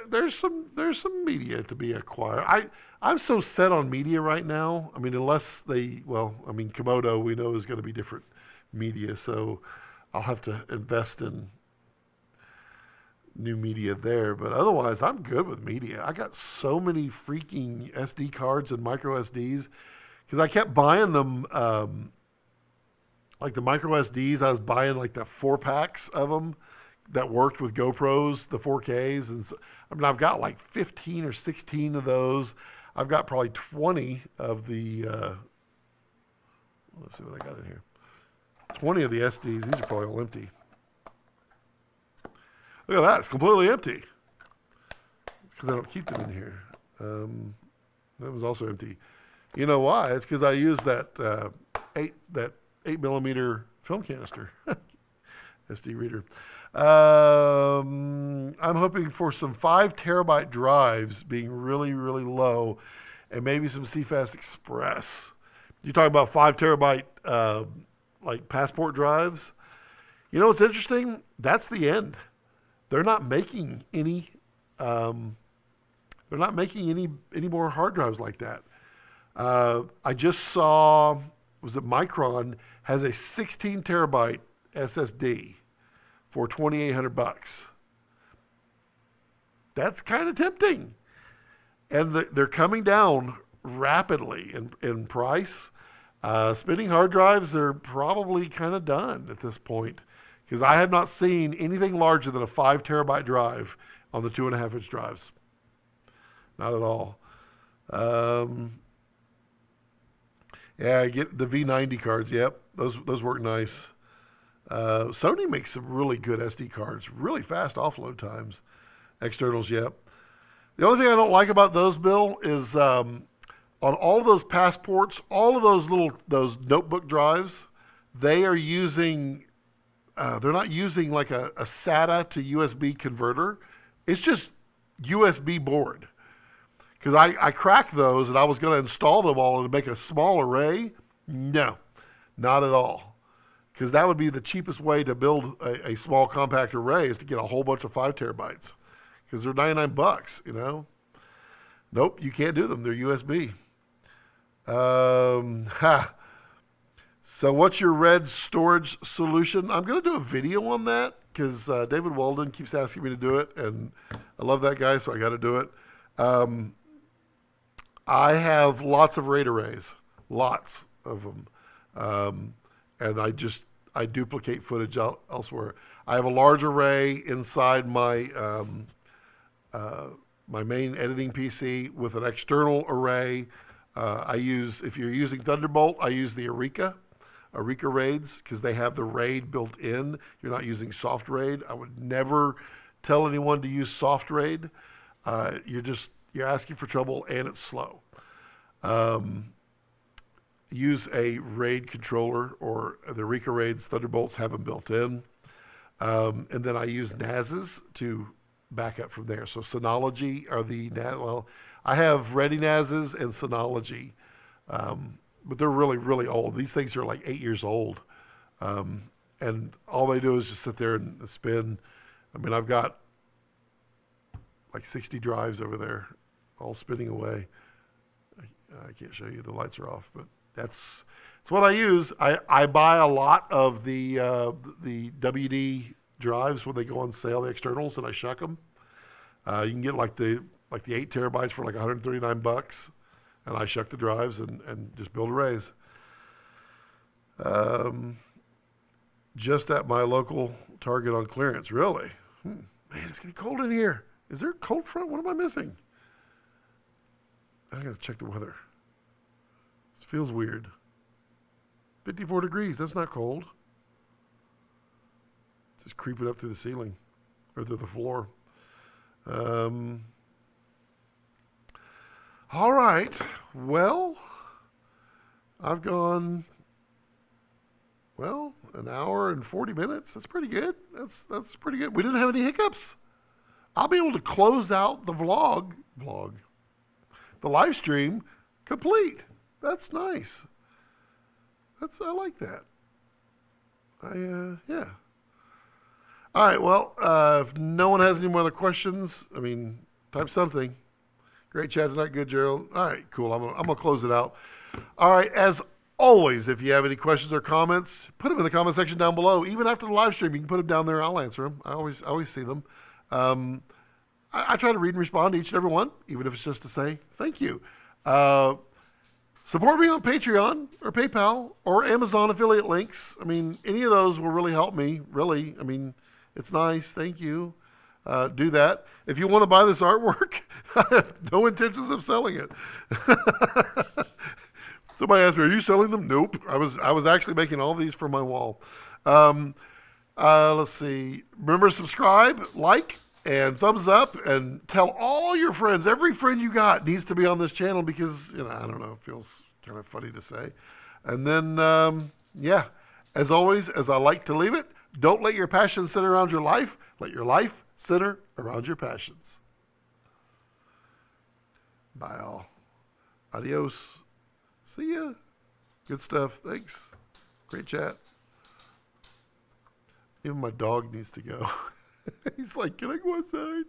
There's some media to be acquired. I'm so set on media right now. I mean, unless Komodo we know is going to be different media, so I'll have to invest in new media there. But otherwise, I'm good with media. I got so many freaking SD cards and micro SDs because I kept buying them. Like the micro SDs, I was buying like the 4-packs of them that worked with GoPros, the 4Ks. And so, I mean, I've got like 15 or 16 of those. I've got probably 20 of the, let's see what I got in here. 20 of the SDs. These are probably all empty. Look at that. It's completely empty. It's because I don't keep them in here. That was also empty. You know why? It's because I use that 8 millimeter film canister SD reader. I'm hoping for some 5 terabyte drives being really, really low, and maybe some CFast Express. You talking about 5 terabyte like passport drives? You know what's interesting? That's the end. They're not making any. They're not making any more hard drives like that. I just saw, was it Micron has a 16 terabyte SSD for $2,800. That's kind of tempting, and they're coming down rapidly in price. Spinning hard drives are probably kind of done at this point because I have not seen anything larger than a 5 terabyte drive on the 2.5 inch drives. Not at all. Yeah, I get the V90 cards. Yep, those work nice. Sony makes some really good SD cards, really fast offload times. Externals, yep. The only thing I don't like about those, Bill, is on all of those passports, all of those notebook drives, they are using. They're not using like a SATA to USB converter. It's just USB board. Because I cracked those and I was going to install them all and make a small array. No, not at all. Because that would be the cheapest way to build a small compact array is to get a whole bunch of 5 terabytes. Because they're $99, you know. Nope, you can't do them. They're USB. So what's your RED storage solution? I'm going to do a video on that because David Walden keeps asking me to do it. And I love that guy, so I got to do it. I have lots of RAID arrays, lots of them. And I duplicate footage elsewhere. I have a large array inside my my main editing PC with an external array. If you're using Thunderbolt, I use the Arika RAIDs because they have the RAID built in. You're not using soft RAID. I would never tell anyone to use soft RAID. You're asking for trouble and it's slow. Use a RAID controller or the Arika RAIDs. Thunderbolts have them built in. And then I use NASs to back up from there. So Synology are I have Ready NASs and Synology, but they're really, really old. These things are like 8 years old. And all they do is just sit there and spin. I mean, I've got like 60 drives over there, all spinning away. I can't show you, the lights are off, but that's what I use. I buy a lot of the WD drives when they go on sale, the externals, and I shuck them. You can get like the 8 terabytes for like $139, and I shuck the drives and just build arrays. Just at my local Target on clearance, really. Man, it's getting cold in here. Is there a cold front? What am I missing? I gotta check the weather. This feels weird. 54 degrees, that's not cold. It's just creeping up through the ceiling, or through the floor. All right, well, I've gone, an hour and 40 minutes. That's pretty good. That's pretty good. We didn't have any hiccups. I'll be able to close out the the live stream complete. That's nice. I like that. Yeah. All right, well, if no one has any more other questions, type something. Great chat tonight. Good, Gerald. All right, cool. I'm gonna close it out. All right, as always, if you have any questions or comments, put them in the comment section down below. Even after the live stream, you can put them down there. I'll answer them. I always see them. I try to read and respond to each and every one, even if it's just to say thank you. Support me on Patreon or PayPal or Amazon affiliate links. Any of those will really help me, really. It's nice. Thank you. Do that. If you want to buy this artwork, I have no intentions of selling it. Somebody asked me, are you selling them? Nope. I was actually making all these for my wall. Let's see. Remember to subscribe, like, and thumbs up, and tell all your friends. Every friend you got needs to be on this channel because, I don't know, it feels kind of funny to say. And then, yeah, as always, as I like to leave it, don't let your passions center around your life. Let your life center around your passions. Bye all. Adios. See ya. Good stuff. Thanks. Great chat. Even my dog needs to go. He's like, can I go outside?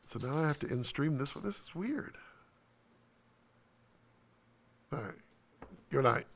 So now I have to end stream this one. This is weird. All right. Good night.